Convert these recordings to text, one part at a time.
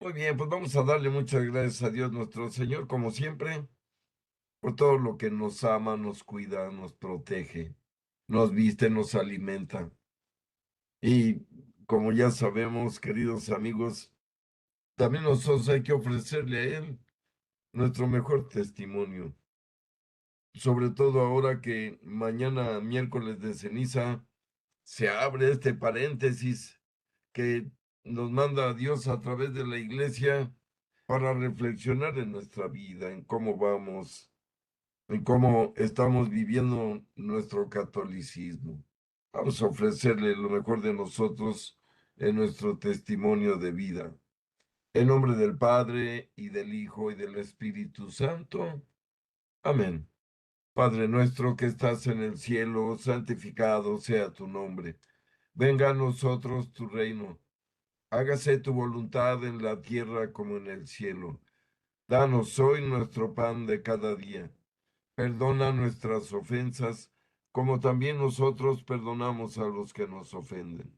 Muy bien, pues vamos a darle muchas gracias a Dios nuestro Señor, como siempre, por todo lo que nos ama, nos cuida, nos protege, nos viste, nos alimenta. Y como ya sabemos, queridos amigos, también nosotros hay que ofrecerle a Él nuestro mejor testimonio, sobre todo ahora que mañana, miércoles de ceniza, se abre este paréntesis que nos manda Dios a través de la iglesia para reflexionar en nuestra vida, en cómo vamos, en cómo estamos viviendo nuestro catolicismo. Vamos a ofrecerle lo mejor de nosotros en nuestro testimonio de vida. En nombre del Padre y del Hijo y del Espíritu Santo. Amén. Padre nuestro que estás en el cielo, santificado sea tu nombre. Venga a nosotros tu reino. Hágase tu voluntad en la tierra como en el cielo. Danos hoy nuestro pan de cada día. Perdona nuestras ofensas, como también nosotros perdonamos a los que nos ofenden.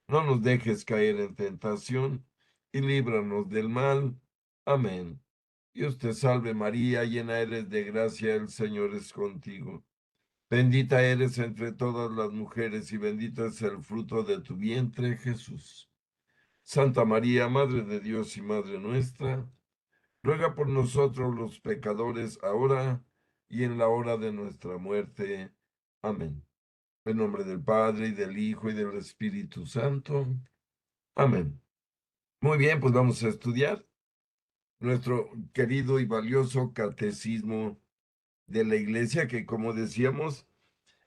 No nos dejes caer en tentación y líbranos del mal. Amén. Dios te salve María, llena eres de gracia, el Señor es contigo. Bendita eres entre todas las mujeres y bendito es el fruto de tu vientre, Jesús. Santa María, Madre de Dios y Madre nuestra, ruega por nosotros los pecadores, ahora y en la hora de nuestra muerte. Amén. En nombre del Padre, y del Hijo, y del Espíritu Santo. Amén. Muy bien, pues vamos a estudiar nuestro querido y valioso catecismo de la Iglesia, que como decíamos,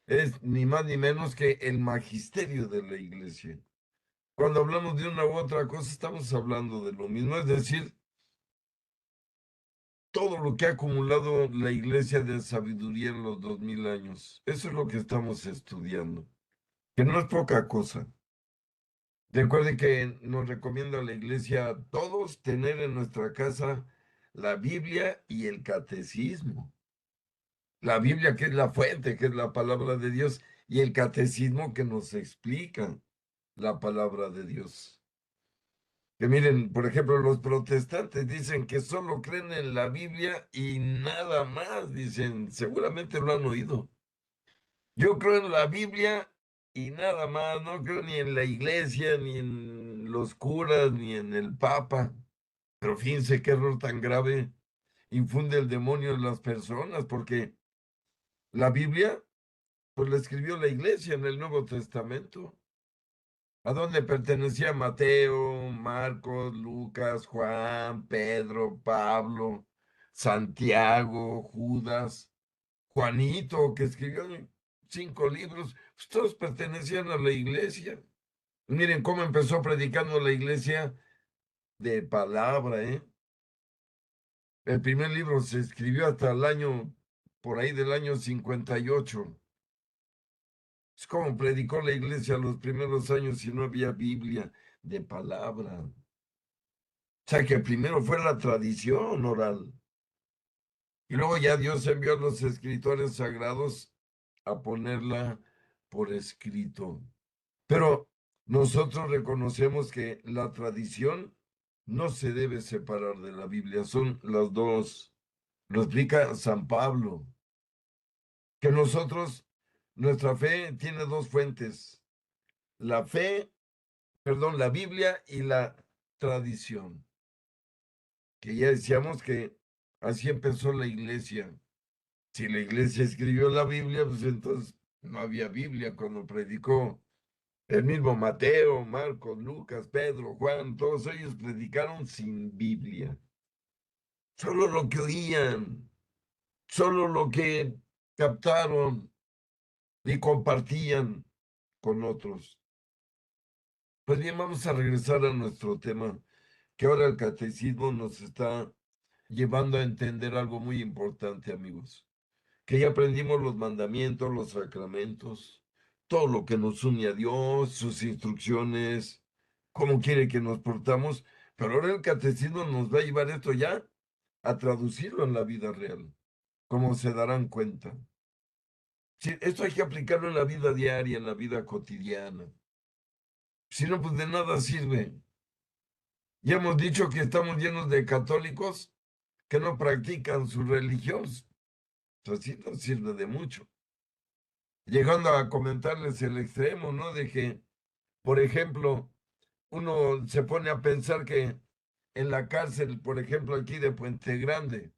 es ni más ni menos que el magisterio de la Iglesia. Cuando hablamos de una u otra cosa, estamos hablando de lo mismo, es decir, todo lo que ha acumulado la iglesia de sabiduría en los 2000 años. Eso es lo que estamos estudiando, que no es poca cosa. Recuerde que nos recomienda la iglesia a todos tener en nuestra casa la Biblia y el catecismo. La Biblia que es la fuente, que es la palabra de Dios, y el catecismo que nos explica la palabra de Dios. Que miren, por ejemplo, los protestantes dicen que solo creen en la Biblia y nada más, dicen, seguramente lo han oído. Yo creo en la Biblia y nada más, no creo ni en la iglesia, ni en los curas, ni en el Papa. Pero fíjense qué error tan grave infunde el demonio en las personas, porque la Biblia, pues la escribió la iglesia en el Nuevo Testamento. ¿A dónde pertenecía Mateo, Marcos, Lucas, Juan, Pedro, Pablo, Santiago, Judas, Juanito, que escribió 5 libros? Pues todos pertenecían a la iglesia. Miren cómo empezó predicando la iglesia de palabra, ¿eh? El primer libro se escribió hasta el año, por ahí del año 58. Es como predicó la iglesia los primeros años si no había Biblia de palabra. O sea que primero fue la tradición oral y luego ya Dios envió a los escritores sagrados a ponerla por escrito. Pero nosotros reconocemos que la tradición no se debe separar de la Biblia, son las dos. Lo explica San Pablo, que nosotros, nuestra fe tiene dos fuentes, la fe, perdón, la Biblia y la tradición, que ya decíamos que así empezó la iglesia. Si la iglesia escribió la Biblia, pues entonces no había Biblia cuando predicó. El mismo Mateo, Marcos, Lucas, Pedro, Juan, todos ellos predicaron sin Biblia. Solo lo que oían, solo lo que captaron y compartían con otros. Pues bien, vamos a regresar a nuestro tema, que ahora el catecismo nos está llevando a entender algo muy importante, amigos. Que ya aprendimos los mandamientos, los sacramentos, todo lo que nos une a Dios, sus instrucciones, cómo quiere que nos portamos, pero ahora el catecismo nos va a llevar esto ya a traducirlo en la vida real, como se darán cuenta. Sí, esto hay que aplicarlo en la vida diaria, en la vida cotidiana. Si no, pues de nada sirve. Ya hemos dicho que estamos llenos de católicos que no practican su religión. Así no sirve de mucho. Llegando a comentarles el extremo, ¿no? De que, por ejemplo, uno se pone a pensar que en la cárcel, por ejemplo, aquí de Puente Grande,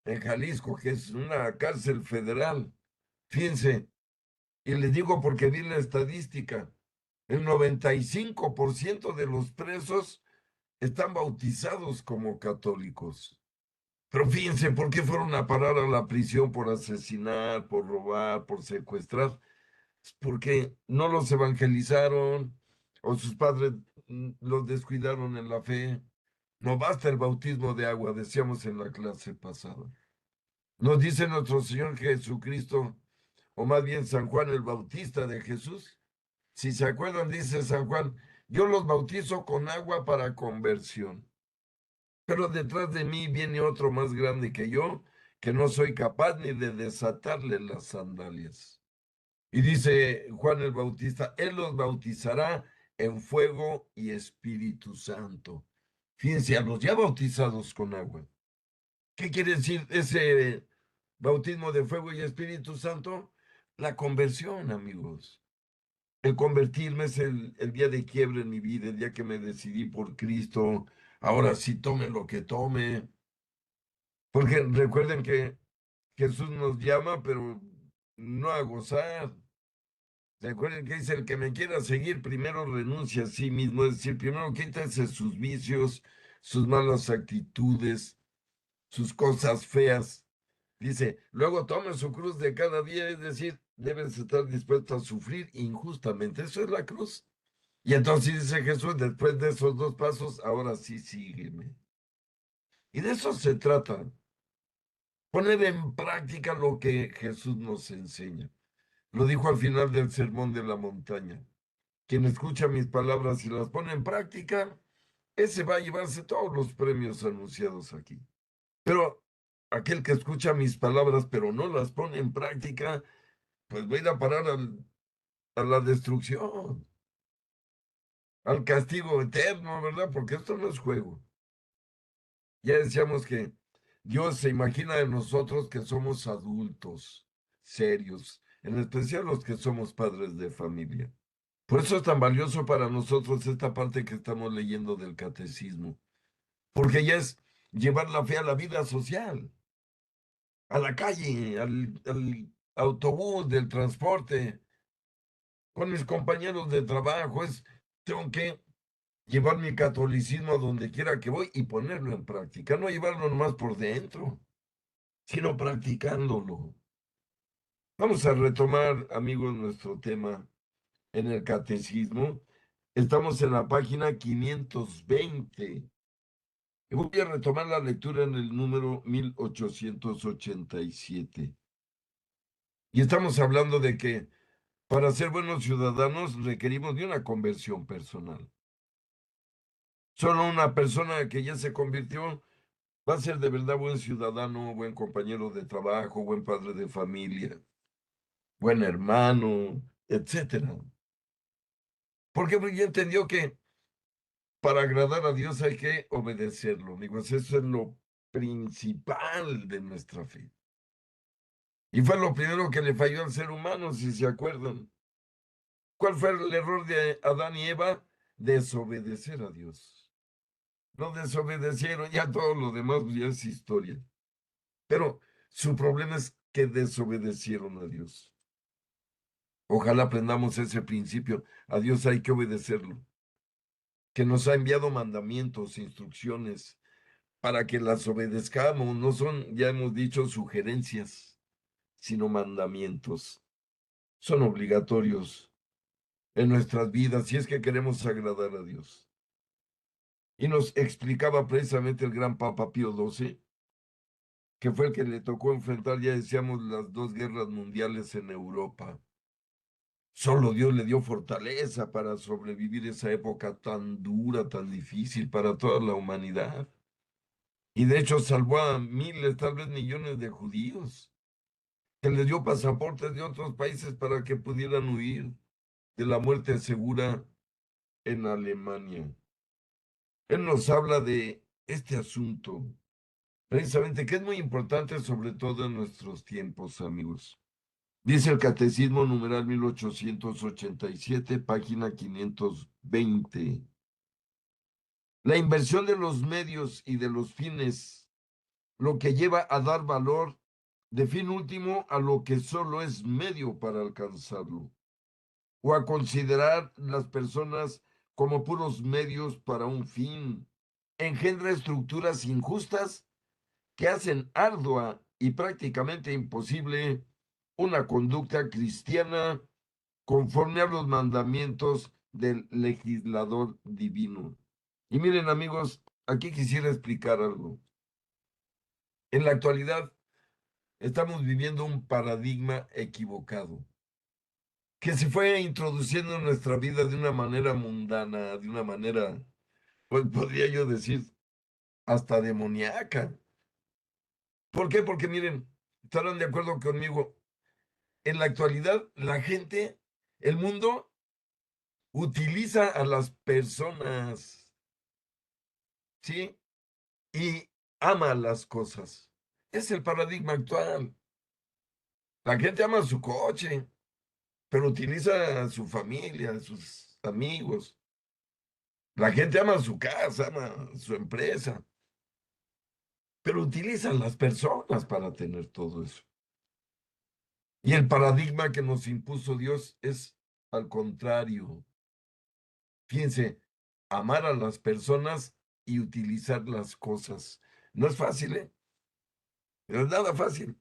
en Jalisco, que es una cárcel federal, fíjense, y les digo porque vi la estadística, el 95% de los presos están bautizados como católicos. Pero fíjense, ¿por qué fueron a parar a la prisión por asesinar, por robar, por secuestrar? Porque no los evangelizaron o sus padres los descuidaron en la fe. No basta el bautismo de agua, decíamos en la clase pasada. Nos dice nuestro Señor Jesucristo, o más bien San Juan el Bautista de Jesús. Si se acuerdan, dice San Juan, yo los bautizo con agua para conversión. Pero detrás de mí viene otro más grande que yo, que no soy capaz ni de desatarle las sandalias. Y dice Juan el Bautista, Él los bautizará en fuego y Espíritu Santo. Fíjense, a los ya bautizados con agua. ¿Qué quiere decir ese bautismo de fuego y Espíritu Santo? La conversión, amigos. El convertirme es el día de quiebre en mi vida, el día que me decidí por Cristo. Ahora sí tome lo que tome. Porque recuerden que Jesús nos llama, pero no a gozar. Recuerden que dice, el que me quiera seguir, primero renuncia a sí mismo, es decir, primero quítese sus vicios, sus malas actitudes, sus cosas feas. Dice, luego tome su cruz de cada día, es decir, debes estar dispuesto a sufrir injustamente. Eso es la cruz. Y entonces dice Jesús, después de esos dos pasos, ahora sí sígueme. Y de eso se trata, poner en práctica lo que Jesús nos enseña. Lo dijo al final del Sermón de la Montaña. Quien escucha mis palabras y las pone en práctica, ese va a llevarse todos los premios anunciados aquí. Pero aquel que escucha mis palabras pero no las pone en práctica, pues va a ir a parar a la destrucción, al castigo eterno, ¿verdad? Porque esto no es juego. Ya decíamos que Dios se imagina de nosotros que somos adultos, serios, en especial los que somos padres de familia. Por eso es tan valioso para nosotros esta parte que estamos leyendo del catecismo, porque ya es llevar la fe a la vida social, a la calle, al autobús, del transporte, con mis compañeros de trabajo. Tengo que llevar mi catolicismo a donde quiera que voy y ponerlo en práctica, no llevarlo nomás por dentro, sino practicándolo. Vamos a retomar, amigos, nuestro tema en el catecismo. Estamos en la página 520. Y voy a retomar la lectura en el número 1887. Y estamos hablando de que para ser buenos ciudadanos requerimos de una conversión personal. Solo una persona que ya se convirtió va a ser de verdad buen ciudadano, buen compañero de trabajo, buen padre de familia, buen hermano, etcétera. Porque ya entendió que para agradar a Dios hay que obedecerlo, amigos. Eso es lo principal de nuestra fe. Y fue lo primero que le falló al ser humano, si se acuerdan. ¿Cuál fue el error de Adán y Eva? Desobedecer a Dios. No desobedecieron, ya todo lo demás pues, ya es historia. Pero su problema es que desobedecieron a Dios. Ojalá aprendamos ese principio. A Dios hay que obedecerlo. Que nos ha enviado mandamientos, instrucciones, para que las obedezcamos. No son, ya hemos dicho, sugerencias, sino mandamientos. Son obligatorios en nuestras vidas si es que queremos agradar a Dios. Y nos explicaba precisamente el gran Papa Pío XII, que fue el que le tocó enfrentar, ya decíamos, las dos guerras mundiales en Europa. Solo Dios le dio fortaleza para sobrevivir esa época tan dura, tan difícil para toda la humanidad. Y de hecho salvó a miles, tal vez millones de judíos, que les dio pasaportes de otros países para que pudieran huir de la muerte segura en Alemania. Él nos habla de este asunto, precisamente, que es muy importante, sobre todo en nuestros tiempos, amigos. Dice el Catecismo numeral 1887, página 520. La inversión de los medios y de los fines, lo que lleva a dar valor de fin último a lo que solo es medio para alcanzarlo, o a considerar las personas como puros medios para un fin, engendra estructuras injustas que hacen ardua y prácticamente imposible una conducta cristiana conforme a los mandamientos del legislador divino. Y miren, amigos, aquí quisiera explicar algo. En la actualidad estamos viviendo un paradigma equivocado que se fue introduciendo en nuestra vida de una manera mundana, de una manera, pues podría yo decir, hasta demoníaca. ¿Por qué? Porque miren, estarán de acuerdo conmigo, en la actualidad la gente, el mundo, utiliza a las personas, ¿sí? Y ama las cosas. Es el paradigma actual. La gente ama su coche, pero utiliza a su familia, a sus amigos. La gente ama su casa, ama su empresa, pero utilizan las personas para tener todo eso. Y el paradigma que nos impuso Dios es al contrario. Fíjense, amar a las personas y utilizar las cosas. No es fácil, ¿eh? No es nada fácil.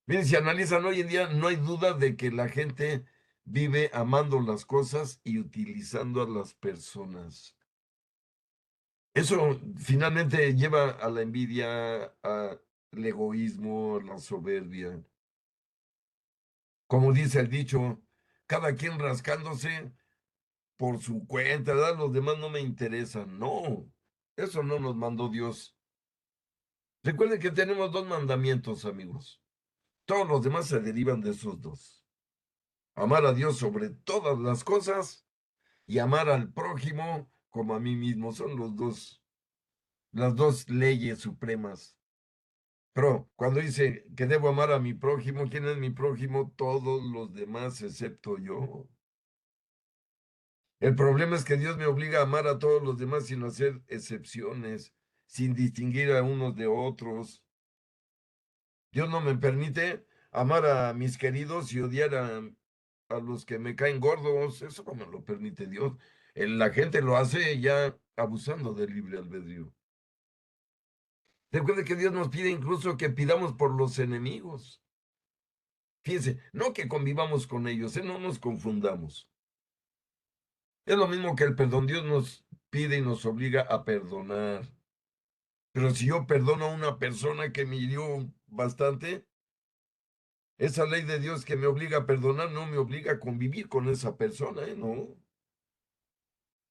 Miren, si analizan hoy en día, no hay duda de que la gente vive amando las cosas y utilizando a las personas. Eso finalmente lleva a la envidia, al egoísmo, a la soberbia. Como dice el dicho, cada quien rascándose por su cuenta, ¿verdad? Los demás no me interesan. No, eso no nos mandó Dios. Recuerden que tenemos dos mandamientos, amigos. Todos los demás se derivan de esos dos. Amar a Dios sobre todas las cosas y amar al prójimo como a mí mismo. Son las dos leyes supremas. Pero cuando dice que debo amar a mi prójimo, ¿quién es mi prójimo? Todos los demás excepto yo. El problema es que Dios me obliga a amar a todos los demás sin hacer excepciones, sin distinguir a unos de otros. Dios no me permite amar a mis queridos y odiar a los que me caen gordos. Eso no me lo permite Dios. La gente lo hace ya abusando del libre albedrío. Recuerde que Dios nos pide incluso que pidamos por los enemigos. Fíjense, no que convivamos con ellos, no nos confundamos. Es lo mismo que el perdón. Dios nos pide y nos obliga a perdonar. Pero si yo perdono a una persona que me hirió bastante, esa ley de Dios que me obliga a perdonar no me obliga a convivir con esa persona, ¿eh? No,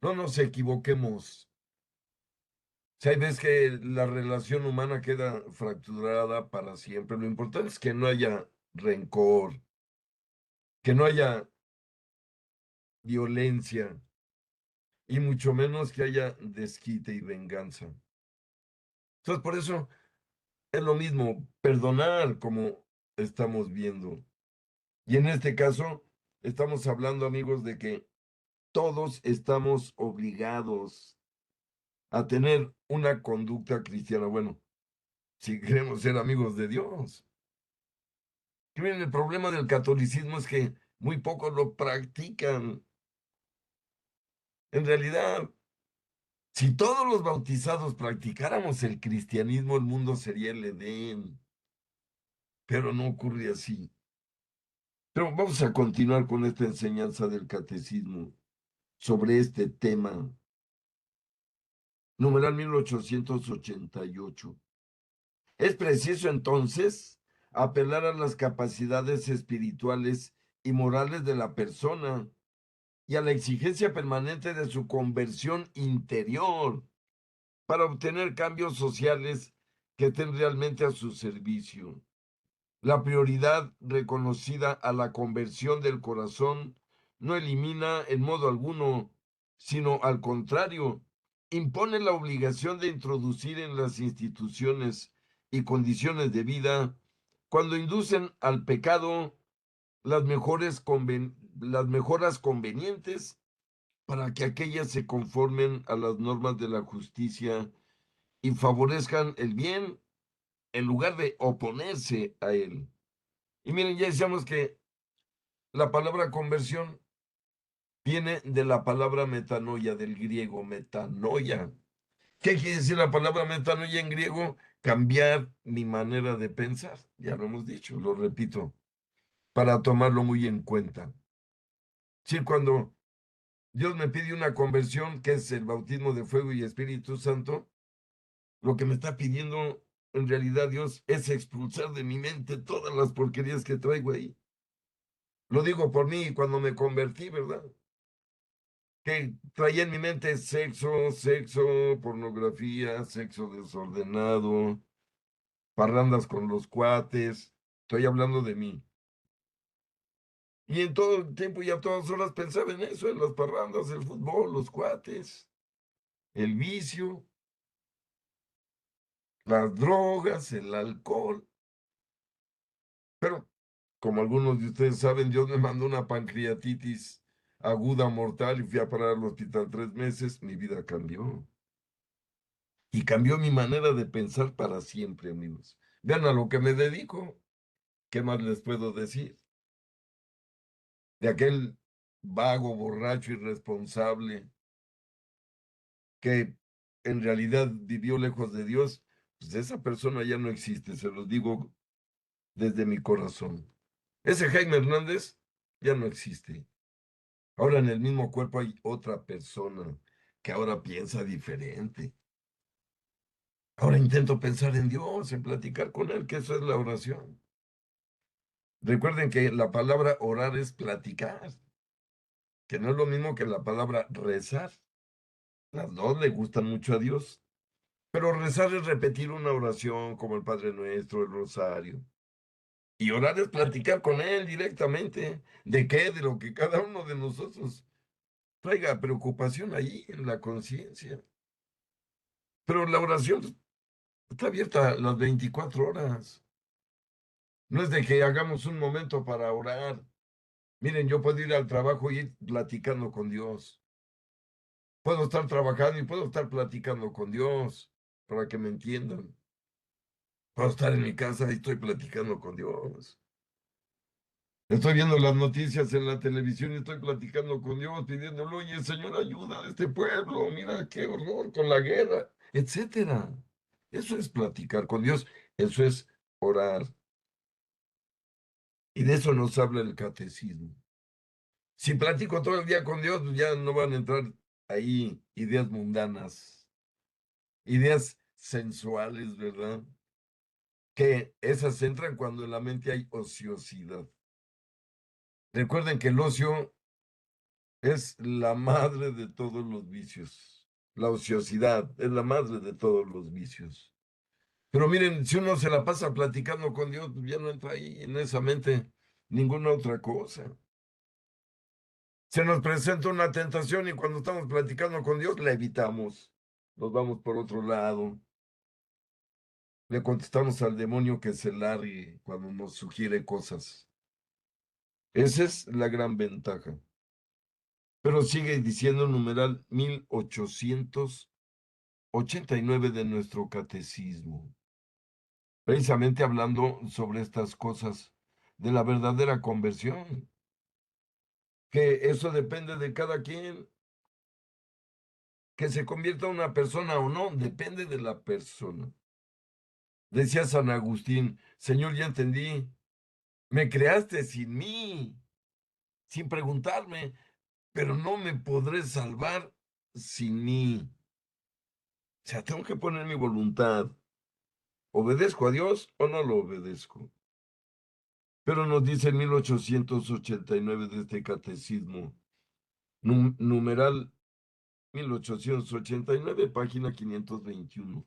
no nos equivoquemos. Si hay veces que la relación humana queda fracturada para siempre, lo importante es que no haya rencor, que no haya violencia y mucho menos que haya desquite y venganza. Entonces, por eso es lo mismo perdonar como estamos viendo. Y en este caso, estamos hablando, amigos, de que todos estamos obligados a tener una conducta cristiana. Bueno, si queremos ser amigos de Dios. Y miren, el problema del catolicismo es que muy pocos lo practican. En realidad, si todos los bautizados practicáramos el cristianismo, el mundo sería el Edén. Pero no ocurre así. Pero vamos a continuar con esta enseñanza del catecismo sobre este tema. Numeral 1888. Es preciso entonces apelar a las capacidades espirituales y morales de la persona y a la exigencia permanente de su conversión interior para obtener cambios sociales que estén realmente a su servicio. La prioridad reconocida a la conversión del corazón no elimina en modo alguno, sino al contrario, impone la obligación de introducir en las instituciones y condiciones de vida, cuando inducen al pecado, las mejoras convenientes para que aquellas se conformen a las normas de la justicia y favorezcan el bien en lugar de oponerse a él. Y miren, ya decíamos que la palabra conversión viene de la palabra metanoia, del griego metanoia. ¿Qué quiere decir la palabra metanoia en griego? Cambiar mi manera de pensar. Ya lo hemos dicho, lo repito, para tomarlo muy en cuenta. Sí, cuando Dios me pide una conversión, que es el bautismo de fuego y Espíritu Santo, lo que me está pidiendo en realidad Dios es expulsar de mi mente todas las porquerías que traigo ahí. Lo digo por mí cuando me convertí, ¿verdad? Que traía en mi mente sexo, pornografía, sexo desordenado, parrandas con los cuates. Estoy hablando de mí. Y en todo el tiempo y a todas horas pensaba en eso, en las parrandas, el fútbol, los cuates, el vicio, las drogas, el alcohol. Pero, como algunos de ustedes saben, Dios me mandó una pancreatitis aguda mortal y fui a parar al hospital 3 meses. Mi vida cambió. Y cambió mi manera de pensar para siempre, amigos. Vean a lo que me dedico. ¿Qué más les puedo decir? De aquel vago, borracho, irresponsable, que en realidad vivió lejos de Dios, pues esa persona ya no existe, se los digo desde mi corazón. Ese Jaime Hernández ya no existe. Ahora en el mismo cuerpo hay otra persona que ahora piensa diferente. Ahora intento pensar en Dios, en platicar con Él, que eso es la oración. Recuerden que la palabra orar es platicar, que no es lo mismo que la palabra rezar. Las dos le gustan mucho a Dios. Pero rezar es repetir una oración como el Padre Nuestro, el Rosario. Y orar es platicar con Él directamente. ¿De qué? De lo que cada uno de nosotros traiga preocupación ahí en la conciencia. Pero la oración está abierta las 24 horas. No es de que hagamos un momento para orar. Miren, yo puedo ir al trabajo y ir platicando con Dios. Puedo estar trabajando y puedo estar platicando con Dios para que me entiendan. Puedo estar en mi casa y estoy platicando con Dios. Estoy viendo las noticias en la televisión y estoy platicando con Dios, pidiéndole, oye, Señor, ayuda a este pueblo, mira qué horror con la guerra, etcétera. Eso es platicar con Dios, eso es orar. Y de eso nos habla el catecismo. Si platico todo el día con Dios, pues ya no van a entrar ahí ideas mundanas, ideas sensuales, ¿verdad? Que esas entran cuando en la mente hay ociosidad. Recuerden que el ocio es la madre de todos los vicios. La ociosidad es la madre de todos los vicios. Pero miren, si uno se la pasa platicando con Dios, pues ya no entra ahí en esa mente ninguna otra cosa. Se nos presenta una tentación y cuando estamos platicando con Dios, la evitamos. Nos vamos por otro lado. Le contestamos al demonio que se largue cuando nos sugiere cosas. Esa es la gran ventaja. Pero sigue diciendo el numeral 1889 de nuestro catecismo, precisamente hablando sobre estas cosas de la verdadera conversión, que eso depende de cada quien, que se convierta una persona o no, depende de la persona. Decía San Agustín, Señor, ya entendí, me creaste sin mí, sin preguntarme, pero no me podré salvar sin mí. O sea, tengo que poner mi voluntad. ¿Obedezco a Dios o no lo obedezco? Pero nos dice en 1889 de este catecismo, numeral 1889, página 521.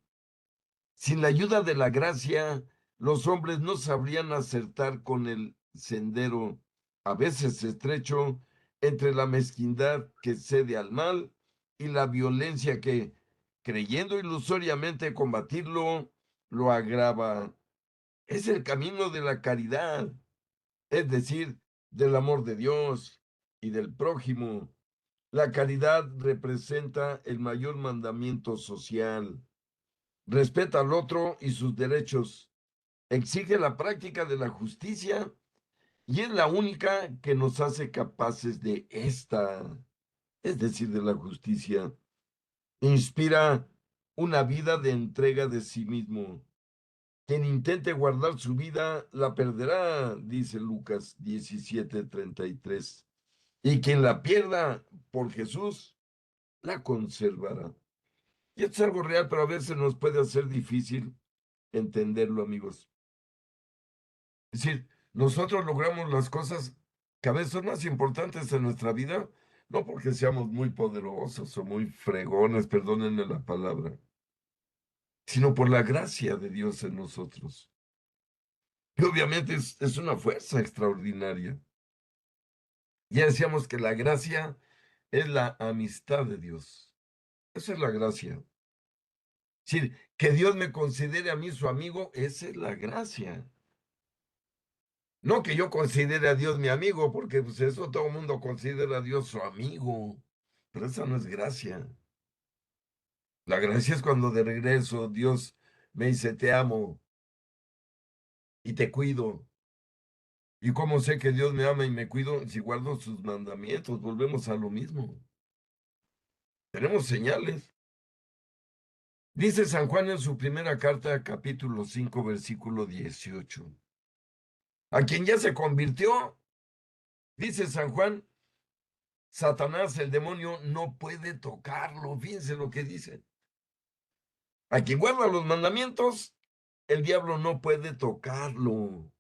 Sin la ayuda de la gracia, los hombres no sabrían acertar con el sendero, a veces estrecho, entre la mezquindad que cede al mal y la violencia que creyendo ilusoriamente combatirlo, lo agrava. Es el camino de la caridad, es decir, del amor de Dios y del prójimo. La caridad representa el mayor mandamiento social. Respeta al otro y sus derechos. Exige la práctica de la justicia y es la única que nos hace capaces de esta, es decir, de la justicia. Inspira una vida de entrega de sí mismo. Quien intente guardar su vida la perderá, dice Lucas 17:33. Y quien la pierda por Jesús la conservará. Y esto es algo real, pero a veces nos puede hacer difícil entenderlo, amigos. Es decir, nosotros logramos las cosas que a veces son más importantes en nuestra vida, no porque seamos muy poderosos o muy fregones, perdónenme la palabra, sino por la gracia de Dios en nosotros. Y obviamente es una fuerza extraordinaria. Ya decíamos que la gracia es la amistad de Dios. Esa es la gracia. Es decir, que Dios me considere a mí su amigo, esa es la gracia. No que yo considere a Dios mi amigo, porque pues eso todo el mundo considera a Dios su amigo. Pero esa no es gracia. La gracia es cuando de regreso Dios me dice, te amo y te cuido. ¿Y cómo sé que Dios me ama y me cuido? Si guardo sus mandamientos, volvemos a lo mismo. Tenemos señales. Dice San Juan en su primera carta, capítulo 5, versículo 18. A quien ya se convirtió, dice San Juan, Satanás, el demonio, no puede tocarlo. Fíjense lo que dice. A quien guarda los mandamientos, el diablo no puede tocarlo.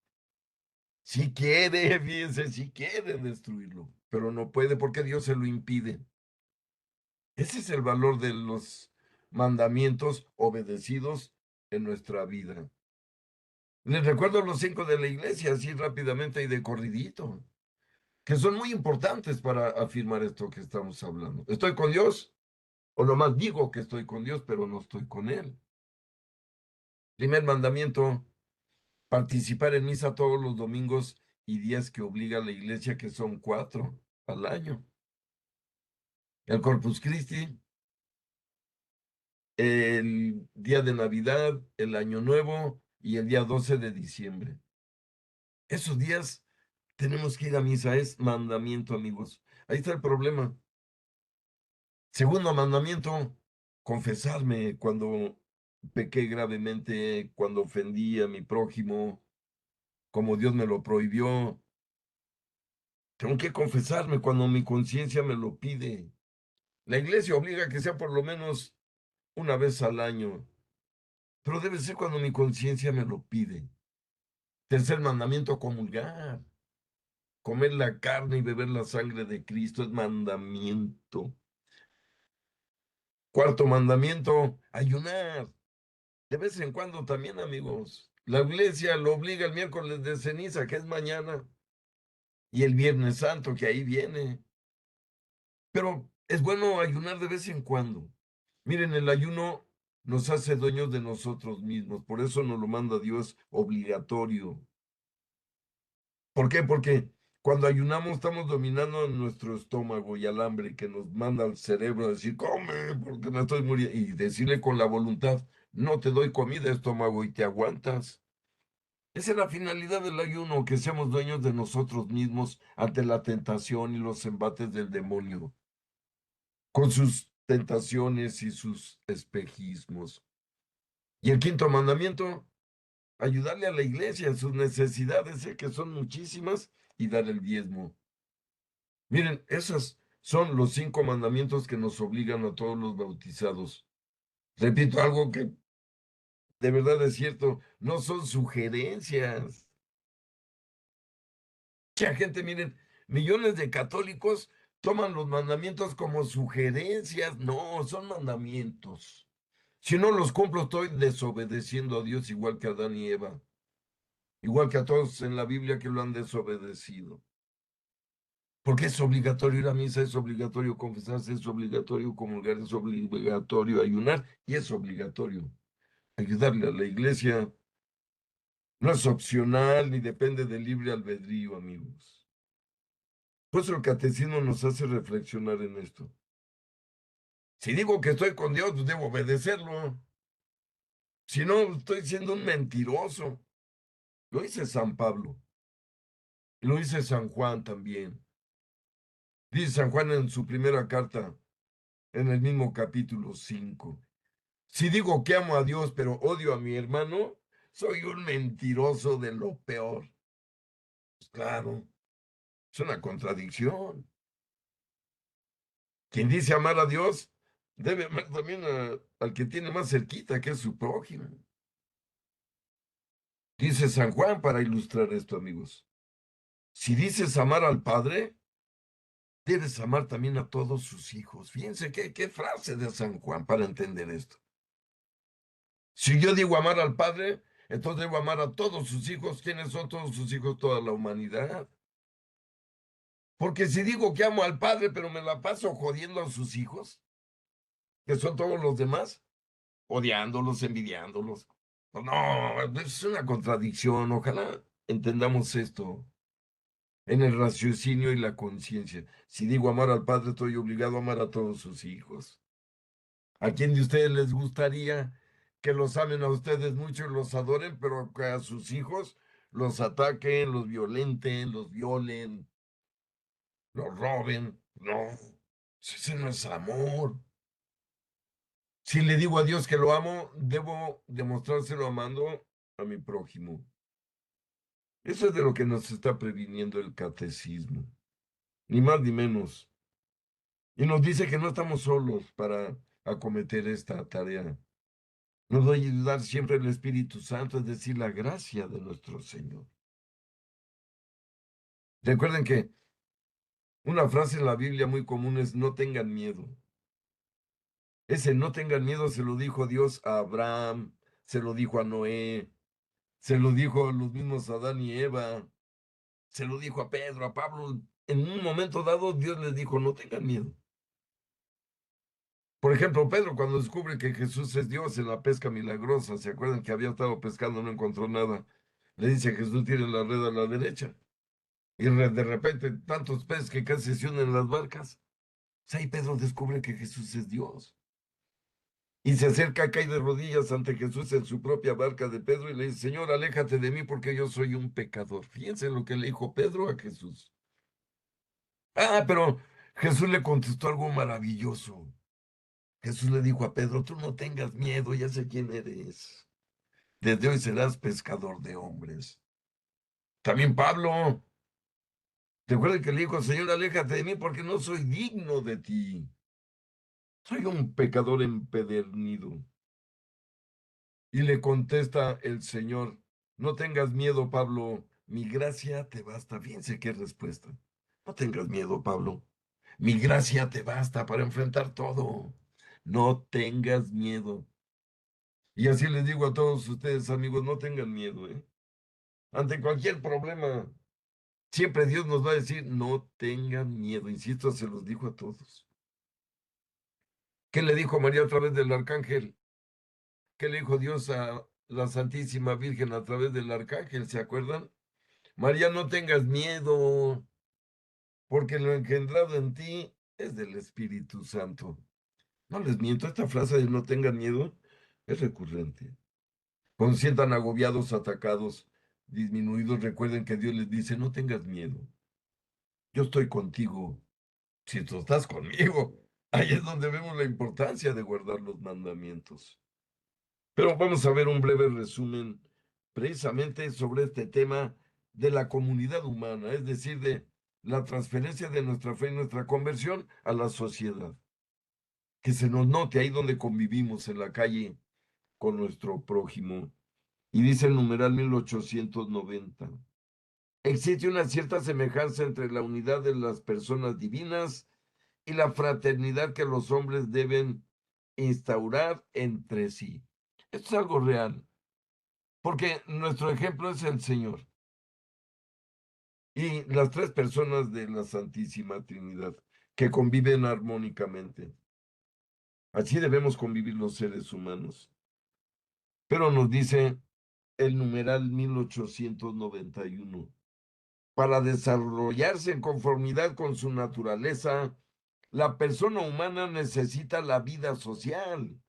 Si quiere, fíjense, si quiere destruirlo, pero no puede porque Dios se lo impide. Ese es el valor de los mandamientos obedecidos en nuestra vida. Les recuerdo los 5 de la iglesia, así rápidamente y de corridito, que son muy importantes para afirmar esto que estamos hablando. ¿Estoy con Dios? O nomás digo que estoy con Dios, pero no estoy con Él. Primer mandamiento, participar en misa todos los domingos y días que obliga a la iglesia, que son 4 al año. El Corpus Christi, el día de Navidad, el Año Nuevo y el día 12 de diciembre. Esos días tenemos que ir a misa, es mandamiento, amigos. Ahí está el problema. Segundo mandamiento, confesarme cuando pequé gravemente, cuando ofendí a mi prójimo, como Dios me lo prohibió. Tengo que confesarme cuando mi conciencia me lo pide. La iglesia obliga a que sea por lo menos una vez al año, pero debe ser cuando mi conciencia me lo pide. Tercer mandamiento, comulgar. Comer la carne y beber la sangre de Cristo es mandamiento. Cuarto mandamiento, ayunar. De vez en cuando también, amigos. La iglesia lo obliga el miércoles de ceniza, que es mañana, y el viernes santo, que ahí viene. Pero es bueno ayunar de vez en cuando. Miren, el ayuno nos hace dueños de nosotros mismos. Por eso nos lo manda Dios obligatorio. ¿Por qué? Porque cuando ayunamos estamos dominando nuestro estómago y al hambre que nos manda al cerebro a decir, come, porque me estoy muriendo. Y decirle con la voluntad, no te doy comida, estómago, y te aguantas. Esa es la finalidad del ayuno, que seamos dueños de nosotros mismos ante la tentación y los embates del demonio, con sus tentaciones y sus espejismos. Y el quinto mandamiento, ayudarle a la iglesia en sus necesidades, sé que son muchísimas, y dar el diezmo. Miren, esos son los 5 mandamientos que nos obligan a todos los bautizados. Repito algo que de verdad es cierto, no son sugerencias. Mucha gente, miren, millones de católicos toman los mandamientos como sugerencias. No, son mandamientos. Si no los cumplo, estoy desobedeciendo a Dios igual que a Adán y Eva, igual que a todos en la Biblia que lo han desobedecido. Porque es obligatorio ir a misa, es obligatorio confesarse, es obligatorio comulgar, es obligatorio ayunar y es obligatorio ayudarle a la iglesia. No es opcional ni depende del libre albedrío, amigos. Por eso el catecismo nos hace reflexionar en esto. Si digo que estoy con Dios, pues debo obedecerlo. Si no, estoy siendo un mentiroso. Lo dice San Pablo. Lo dice San Juan también. Dice San Juan en su primera carta, en el mismo capítulo 5. Si digo que amo a Dios, pero odio a mi hermano, soy un mentiroso de lo peor. Pues claro, es una contradicción. Quien dice amar a Dios, debe amar también al que tiene más cerquita, que es su prójimo. Dice San Juan para ilustrar esto, amigos. Si dices amar al Padre, debes amar también a todos sus hijos. Fíjense qué frase de San Juan para entender esto. Si yo digo amar al Padre, entonces debo amar a todos sus hijos. ¿Quiénes son todos sus hijos? Toda la humanidad. Porque si digo que amo al Padre, pero me la paso jodiendo a sus hijos, que son todos los demás, odiándolos, envidiándolos. Pues no, es una contradicción. Ojalá entendamos esto en el raciocinio y la conciencia. Si digo amar al Padre, estoy obligado a amar a todos sus hijos. ¿A quién de ustedes les gustaría que los amen a ustedes mucho y los adoren, pero que a sus hijos los ataquen, los violenten, los violen, los roben? No, ese no es amor. Si le digo a Dios que lo amo, debo demostrárselo amando a mi prójimo. Eso es de lo que nos está previniendo el catecismo, ni más ni menos. Y nos dice que no estamos solos para acometer esta tarea. Nos va a ayudar siempre el Espíritu Santo, es decir, la gracia de nuestro Señor. Recuerden que una frase en la Biblia muy común es no tengan miedo. Ese no tengan miedo se lo dijo Dios a Abraham, se lo dijo a Noé, se lo dijo a los mismos Adán y Eva, se lo dijo a Pedro, a Pablo. En un momento dado Dios les dijo no tengan miedo. Por ejemplo, Pedro cuando descubre que Jesús es Dios en la pesca milagrosa, ¿se acuerdan que había estado pescando, no encontró nada? Le dice Jesús tiene la red a la derecha. Y de repente tantos peces que casi se unen las barcas. Pues ahí Pedro descubre que Jesús es Dios. Y se acerca, cae de rodillas ante Jesús en su propia barca de Pedro y le dice, Señor, aléjate de mí porque yo soy un pecador. Fíjense lo que le dijo Pedro a Jesús. Ah, pero Jesús le contestó algo maravilloso. Jesús le dijo a Pedro, tú no tengas miedo, ya sé quién eres. Desde hoy serás pescador de hombres. También Pablo, recuerda que le dijo, Señor, aléjate de mí porque no soy digno de ti. Soy un pecador empedernido. Y le contesta el Señor, no tengas miedo, Pablo, mi gracia te basta. Fíjense qué respuesta. No tengas miedo, Pablo. Mi gracia te basta para enfrentar todo. No tengas miedo. Y así les digo a todos ustedes, amigos, no tengan miedo, ¿eh? Ante cualquier problema, siempre Dios nos va a decir, no tengan miedo. Insisto, se los dijo a todos. ¿Qué le dijo María a través del arcángel? ¿Qué le dijo Dios a la Santísima Virgen a través del arcángel? ¿Se acuerdan? María, no tengas miedo, porque lo engendrado en ti es del Espíritu Santo. No les miento, esta frase de no tengan miedo es recurrente. Cuando se sientan agobiados, atacados, disminuidos, recuerden que Dios les dice, no tengas miedo. Yo estoy contigo. Si tú estás conmigo, ahí es donde vemos la importancia de guardar los mandamientos. Pero vamos a ver un breve resumen precisamente sobre este tema de la comunidad humana, es decir, de la transferencia de nuestra fe y nuestra conversión a la sociedad. Que se nos note ahí donde convivimos en la calle con nuestro prójimo. Y dice el numeral 1890. Existe una cierta semejanza entre la unidad de las personas divinas y la fraternidad que los hombres deben instaurar entre sí. Esto es algo real. Porque nuestro ejemplo es el Señor. y las tres personas de la Santísima Trinidad que conviven armónicamente. Así debemos convivir los seres humanos. Pero nos dice el numeral 1891. Para desarrollarse en conformidad con su naturaleza, la persona humana necesita la vida social.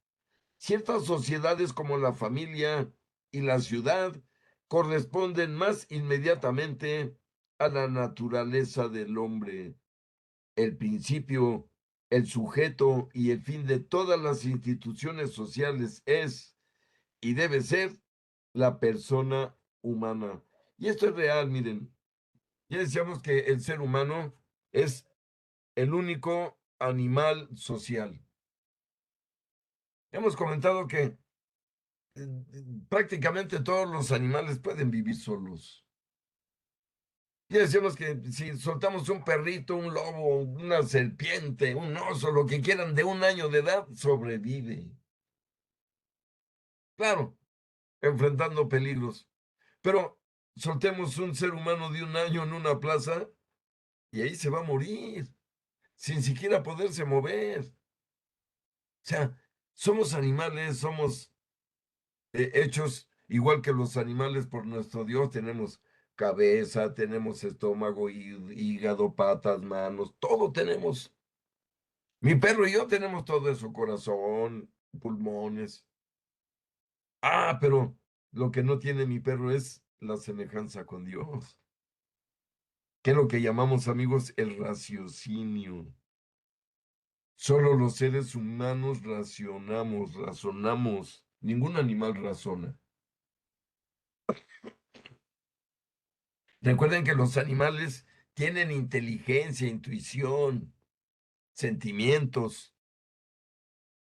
Ciertas sociedades como la familia y la ciudad corresponden más inmediatamente a la naturaleza del hombre. El principio, el sujeto y el fin de todas las instituciones sociales es y debe ser la persona humana. Y esto es real, miren. Ya decíamos que el ser humano es el único animal social. Hemos comentado que prácticamente todos los animales pueden vivir solos. Ya decíamos que si soltamos un perrito, un lobo, una serpiente, un oso, lo que quieran de 1 año de edad, sobrevive. Claro, enfrentando peligros. Pero soltemos un ser humano de 1 año en una plaza y ahí se va a morir, sin siquiera poderse mover. O sea, somos animales, somos hechos igual que los animales por nuestro Dios. Tenemos cabeza, tenemos estómago, hígado, patas, manos, todo tenemos. Mi perro y yo tenemos todo eso, corazón, pulmones. Ah, pero lo que no tiene mi perro es la semejanza con Dios, que es lo que llamamos, amigos, el raciocinio. Solo los seres humanos razonamos. Ningún animal razona. Recuerden que los animales tienen inteligencia, intuición, sentimientos,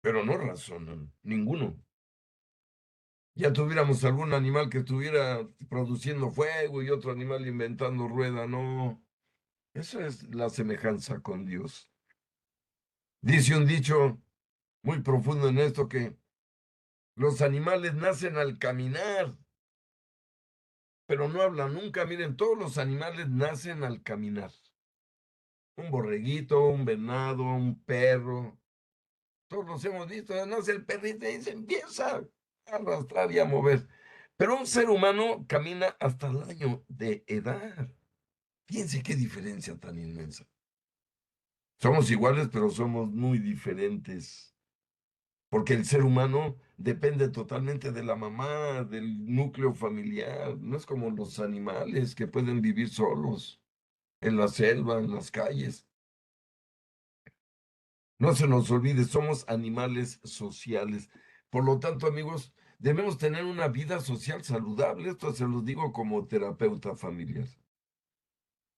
pero no razonan, ninguno. Ya tuviéramos algún animal que estuviera produciendo fuego y otro animal inventando rueda, no. Eso es la semejanza con Dios. Dice un dicho muy profundo en esto que los animales nacen al caminar, pero no hablan nunca. Miren, todos los animales nacen al caminar. Un borreguito, un venado, un perro. Todos los hemos visto. Nace el perrito y se empieza a arrastrar y a mover. Pero un ser humano camina hasta el año de edad. Fíjense qué diferencia tan inmensa. Somos iguales, pero somos muy diferentes. Porque el ser humano depende totalmente de la mamá, del núcleo familiar. No es como los animales que pueden vivir solos en la selva, en las calles. No se nos olvide, somos animales sociales. Por lo tanto, amigos, debemos tener una vida social saludable. Esto se los digo como terapeuta familiar.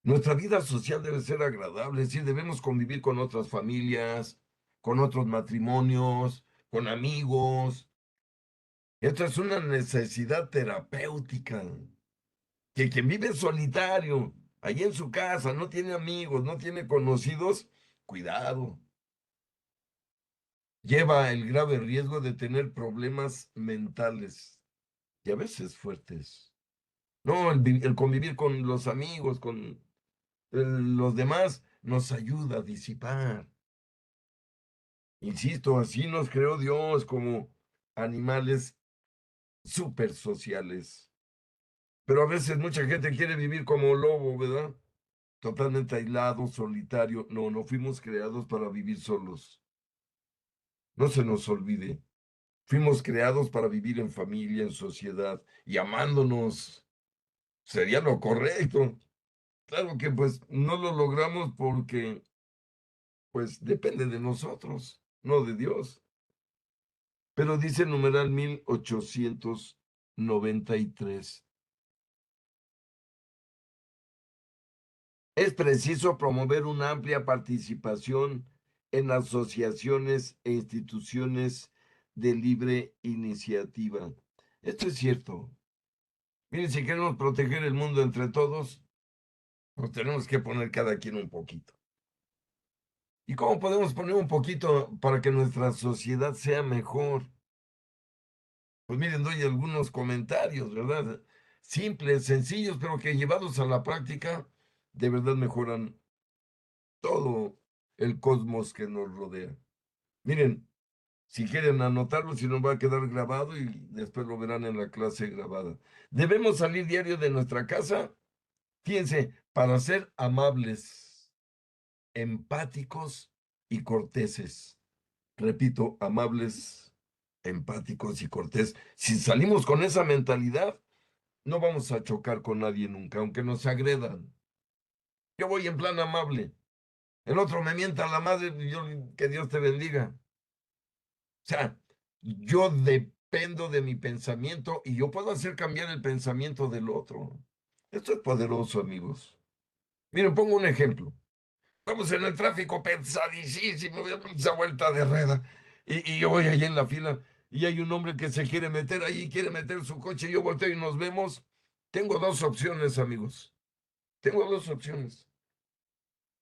Nuestra vida social debe ser agradable, es decir, debemos convivir con otras familias, con otros matrimonios, con amigos. Esto es una necesidad terapéutica. Que quien vive solitario, allí en su casa, no tiene amigos, no tiene conocidos, cuidado. Lleva el grave riesgo de tener problemas mentales y a veces fuertes. No, el convivir con los amigos, con los demás, nos ayuda a disipar. Insisto, así nos creó Dios como animales súper sociales. Pero a veces mucha gente quiere vivir como lobo, ¿verdad? Totalmente aislado, solitario. No, no fuimos creados para vivir solos. No se nos olvide. Fuimos creados para vivir en familia, en sociedad y amándonos. Sería lo correcto. Claro que pues no lo logramos porque pues depende de nosotros, no de Dios. Pero dice el numeral 1893. Es preciso promover una amplia participación en asociaciones e instituciones de libre iniciativa. Esto es cierto. Miren, si queremos proteger el mundo entre todos, nos tenemos que poner cada quien un poquito. ¿Y cómo podemos poner un poquito para que nuestra sociedad sea mejor? Pues miren, doy algunos comentarios, ¿verdad? Simples, sencillos, pero que llevados a la práctica de verdad mejoran todo el cosmos que nos rodea. Miren, si quieren anotarlo, si no va a quedar grabado y después lo verán en la clase grabada. Debemos salir diario de nuestra casa, fíjense, para ser amables, empáticos y corteses. Repito, amables, empáticos y cortés. Si salimos con esa mentalidad, no vamos a chocar con nadie nunca, aunque nos agredan. Yo voy en plan amable. El otro me mienta la madre, y yo, que Dios te bendiga. O sea, yo dependo de mi pensamiento y yo puedo hacer cambiar el pensamiento del otro. Esto es poderoso, amigos. Miren, pongo un ejemplo. Vamos en el tráfico pesadísimo, voy a dar esa vuelta de rueda. Y yo voy ahí en la fila y hay un hombre que se quiere meter ahí, quiere meter su coche. Yo volteo y nos vemos. Tengo dos opciones, amigos. Tengo dos opciones.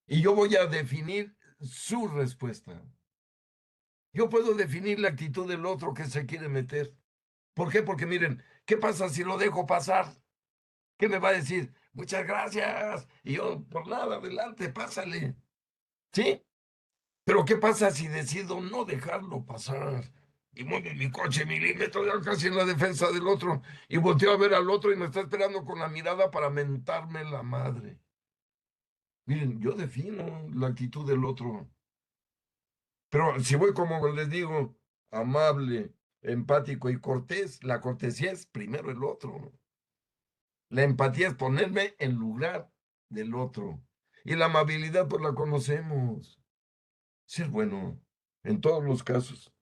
Y yo voy a definir su respuesta. Yo puedo definir la actitud del otro que se quiere meter. ¿Por qué? Porque miren, ¿qué pasa si lo dejo pasar? ¿Qué me va a decir? Muchas gracias. Y yo, por nada, adelante, pásale. ¿Sí? Pero ¿qué pasa si decido no dejarlo pasar? Y muevo mi coche milímetros, ya casi en la defensa del otro, y volteo a ver al otro y me está esperando con la mirada para mentarme la madre. Miren, yo defino la actitud del otro. Pero si voy como les digo, amable, empático y cortés, la cortesía es primero el otro. La empatía es ponerme en lugar del otro. Y la amabilidad, pues la conocemos. Ser bueno en todos los casos.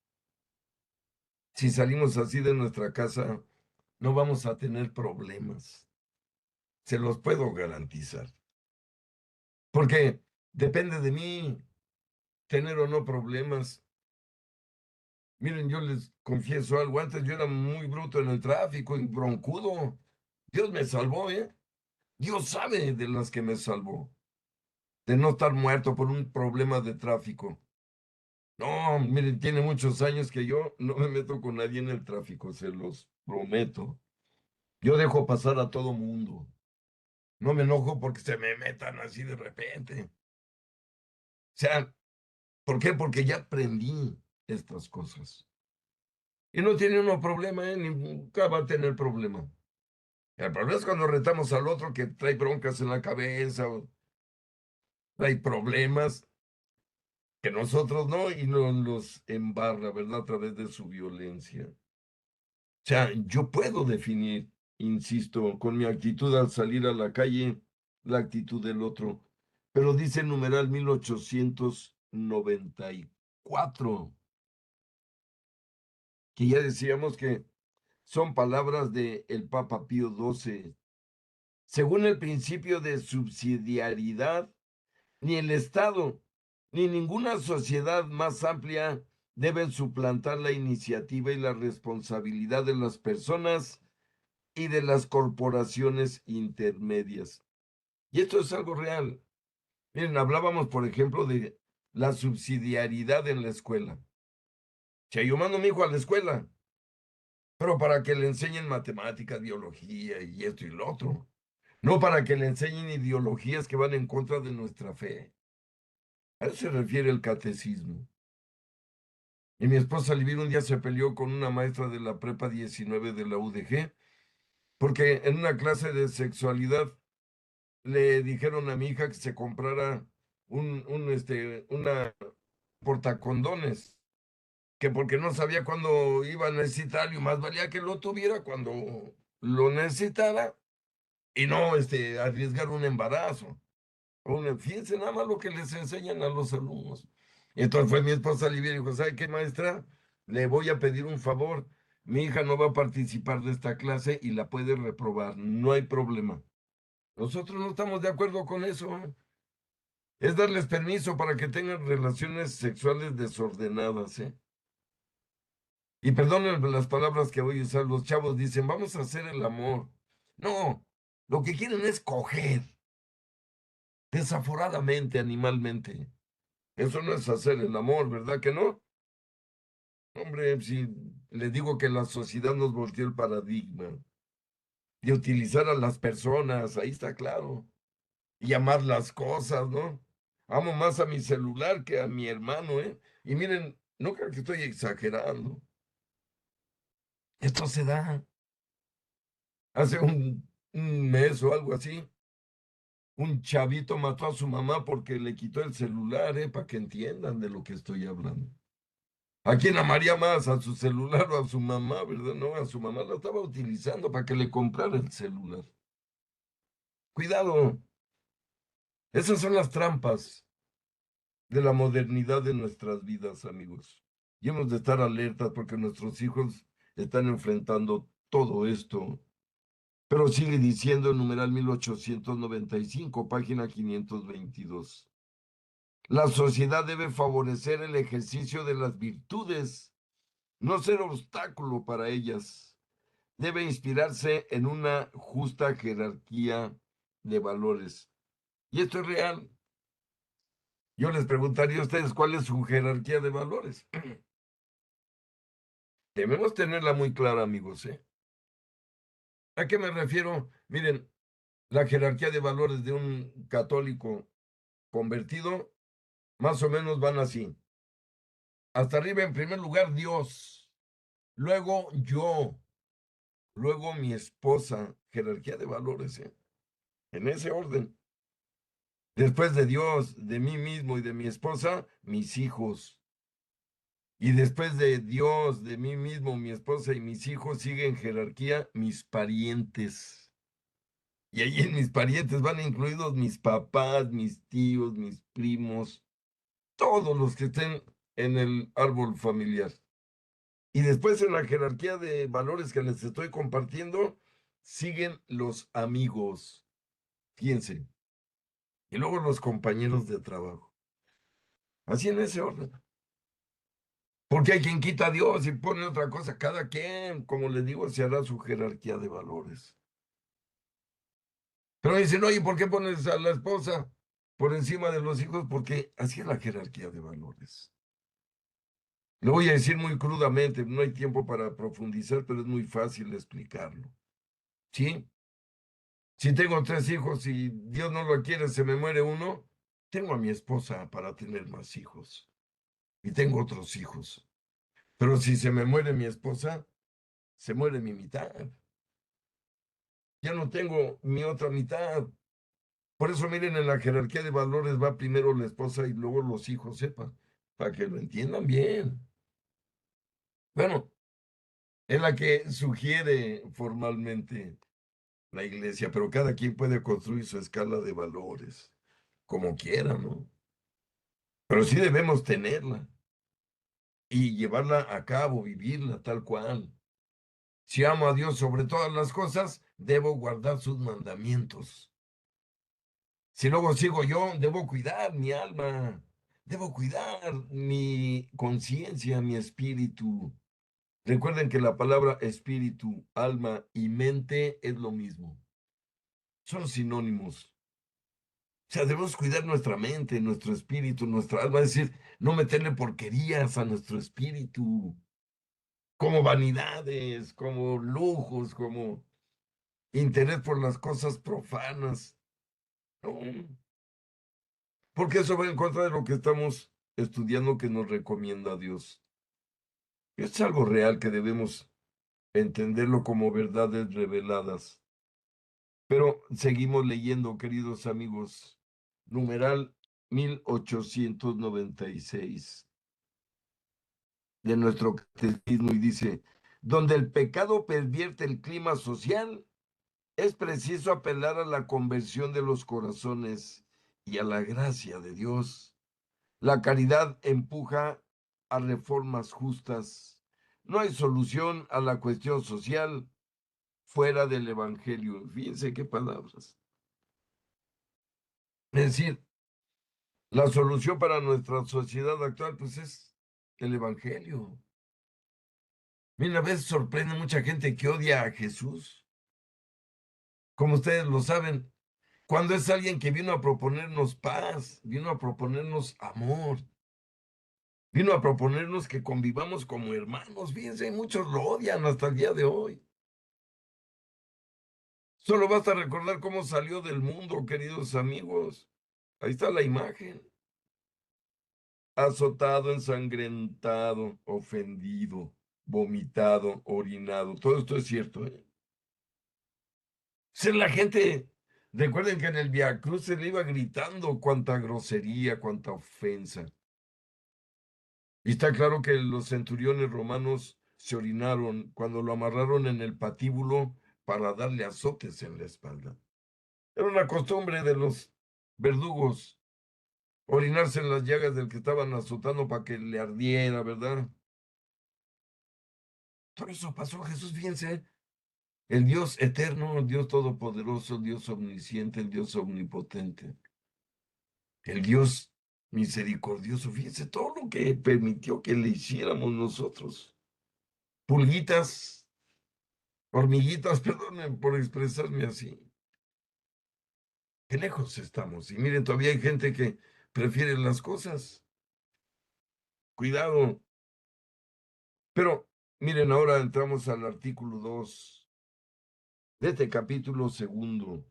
Si salimos así de nuestra casa, no vamos a tener problemas. Se los puedo garantizar. Porque depende de mí tener o no problemas. Miren, yo les confieso algo. Antes yo era muy bruto en el tráfico y broncudo. Dios me salvó, ¿eh? Dios sabe de las que me salvó. De no estar muerto por un problema de tráfico. No, miren, tiene muchos años que yo no me meto con nadie en el tráfico, se los prometo. Yo dejo pasar a todo mundo. No me enojo porque se me metan así de repente. O sea, ¿por qué? Porque ya aprendí estas cosas. Y no tiene uno problema, ¿eh? Nunca va a tener problema. El problema es cuando retamos al otro que trae broncas en la cabeza o trae problemas que nosotros no y los embarra, ¿verdad? A través de su violencia. O sea, yo puedo definir, insisto, con mi actitud al salir a la calle, la actitud del otro. Pero dice el numeral 1894 que ya decíamos que son palabras de el Papa Pío XII. Según el principio de subsidiariedad, ni el Estado ni ninguna sociedad más amplia deben suplantar la iniciativa y la responsabilidad de las personas y de las corporaciones intermedias. Y esto es algo real. Miren, hablábamos, por ejemplo, de la subsidiariedad en la escuela. O sea, yo mando a mi hijo a la escuela, pero para que le enseñen matemáticas, biología y esto y lo otro. No para que le enseñen ideologías que van en contra de nuestra fe. A eso se refiere el catecismo. Y mi esposa Livir un día se peleó con una maestra de la prepa 19 de la UDG, porque en una clase de sexualidad le dijeron a mi hija que se comprara una portacondones, que porque no sabía cuándo iba a necesitarlo y más valía que lo tuviera cuando lo necesitara y no arriesgar un embarazo. Fíjense nada más lo que les enseñan a los alumnos. Y entonces fue mi esposa Olivia y dijo, ¿sabe qué, maestra? Le voy a pedir un favor. Mi hija no va a participar de esta clase y la puede reprobar. No hay problema. Nosotros no estamos de acuerdo con eso. Es darles permiso para que tengan relaciones sexuales desordenadas, ¿eh? Y perdonen las palabras que voy a usar. Los chavos dicen, vamos a hacer el amor. No, lo que quieren es coger, desaforadamente, animalmente. Eso no es hacer el amor, ¿verdad que no? Hombre, si les digo que la sociedad nos volteó el paradigma de utilizar a las personas, ahí está claro. y amar las cosas, ¿no? Amo más a mi celular que a mi hermano, ¿eh? Y miren, no creo que estoy exagerando. Esto se da hace un mes o algo así. Un chavito mató a su mamá porque le quitó el celular, para que entiendan de lo que estoy hablando. ¿A quién amaría más? ¿A su celular o a su mamá, verdad? No, a su mamá la estaba utilizando para que le comprara el celular. Cuidado, esas son las trampas de la modernidad de nuestras vidas, amigos. Y hemos de estar alertas porque nuestros hijos están enfrentando todo esto. Pero sigue diciendo el numeral 1895, página 522. La sociedad debe favorecer el ejercicio de las virtudes, no ser obstáculo para ellas. Debe inspirarse en una justa jerarquía de valores. Y esto es real. Yo les preguntaría a ustedes cuál es su jerarquía de valores. Debemos tenerla muy clara, amigos, ¿eh? ¿A qué me refiero? Miren, la jerarquía de valores de un católico convertido más o menos van así. Hasta arriba, en primer lugar, Dios. Luego yo. Luego mi esposa. Jerarquía de valores, ¿eh? En ese orden. Después de Dios, de mí mismo y de mi esposa, mis hijos. Y después de Dios, de mí mismo, mi esposa y mis hijos, sigue en jerarquía mis parientes. Y ahí en mis parientes van incluidos mis papás, mis tíos, mis primos, todos los que estén en el árbol familiar. Y después en la jerarquía de valores que les estoy compartiendo, siguen los amigos. Fíjense. Y luego los compañeros de trabajo. Así en ese orden. Porque hay quien quita a Dios y pone otra cosa. Cada quien, como les digo, se hará su jerarquía de valores. Pero dicen, oye, ¿por qué pones a la esposa por encima de los hijos? Porque así es la jerarquía de valores. Lo voy a decir muy crudamente, no hay tiempo para profundizar, pero es muy fácil explicarlo. ¿Sí? Si tengo tres hijos y Dios no lo quiere, se me muere uno, tengo a mi esposa para tener más hijos. Y tengo otros hijos. Pero si se me muere mi esposa, se muere mi mitad. Ya no tengo mi otra mitad. Por eso miren, en la jerarquía de valores va primero la esposa y luego los hijos, sepan, para que lo entiendan bien. Bueno, es la que sugiere formalmente la iglesia, pero cada quien puede construir su escala de valores, como quiera, ¿no? Pero sí debemos tenerla y llevarla a cabo, vivirla tal cual. Si amo a Dios sobre todas las cosas, debo guardar sus mandamientos. Si luego sigo yo, debo cuidar mi alma, debo cuidar mi conciencia, mi espíritu. Recuerden que la palabra espíritu, alma y mente es lo mismo. Son sinónimos. O sea, debemos cuidar nuestra mente, nuestro espíritu, nuestra alma, es decir, no meterle porquerías a nuestro espíritu, como vanidades, como lujos, como interés por las cosas profanas. No, porque eso va en contra de lo que estamos estudiando que nos recomienda Dios. Es algo real que debemos entenderlo como verdades reveladas. Pero seguimos leyendo, queridos amigos. Numeral 1896 de nuestro catecismo y dice, donde el pecado pervierte el clima social, es preciso apelar a la conversión de los corazones y a la gracia de Dios. La caridad empuja a reformas justas. No hay solución a la cuestión social fuera del Evangelio. Fíjense qué palabras. Es decir, la solución para nuestra sociedad actual, pues es el Evangelio. Mira, a veces sorprende mucha gente que odia a Jesús. Como ustedes lo saben, cuando es alguien que vino a proponernos paz, vino a proponernos amor, vino a proponernos que convivamos como hermanos. Fíjense, muchos lo odian hasta el día de hoy. Solo basta recordar cómo salió del mundo, queridos amigos. Ahí está la imagen. Azotado, ensangrentado, ofendido, vomitado, orinado. Todo esto es cierto, ¿eh? Si la gente, recuerden que en el Via Cruz se le iba gritando cuánta grosería, cuánta ofensa. Y está claro que los centuriones romanos se orinaron cuando lo amarraron en el patíbulo para darle azotes en la espalda. Era una costumbre de los verdugos orinarse en las llagas del que estaban azotando para que le ardiera, ¿verdad? Todo eso pasó, Jesús, fíjense, el Dios eterno, el Dios todopoderoso, el Dios omnisciente, el Dios omnipotente, el Dios misericordioso, fíjense todo lo que permitió que le hiciéramos nosotros. Pulguitas, hormiguitas, perdonen por expresarme así. Qué lejos estamos. Y miren, todavía hay gente que prefiere las cosas. Cuidado. Pero miren, ahora entramos al artículo 2 de este capítulo segundo,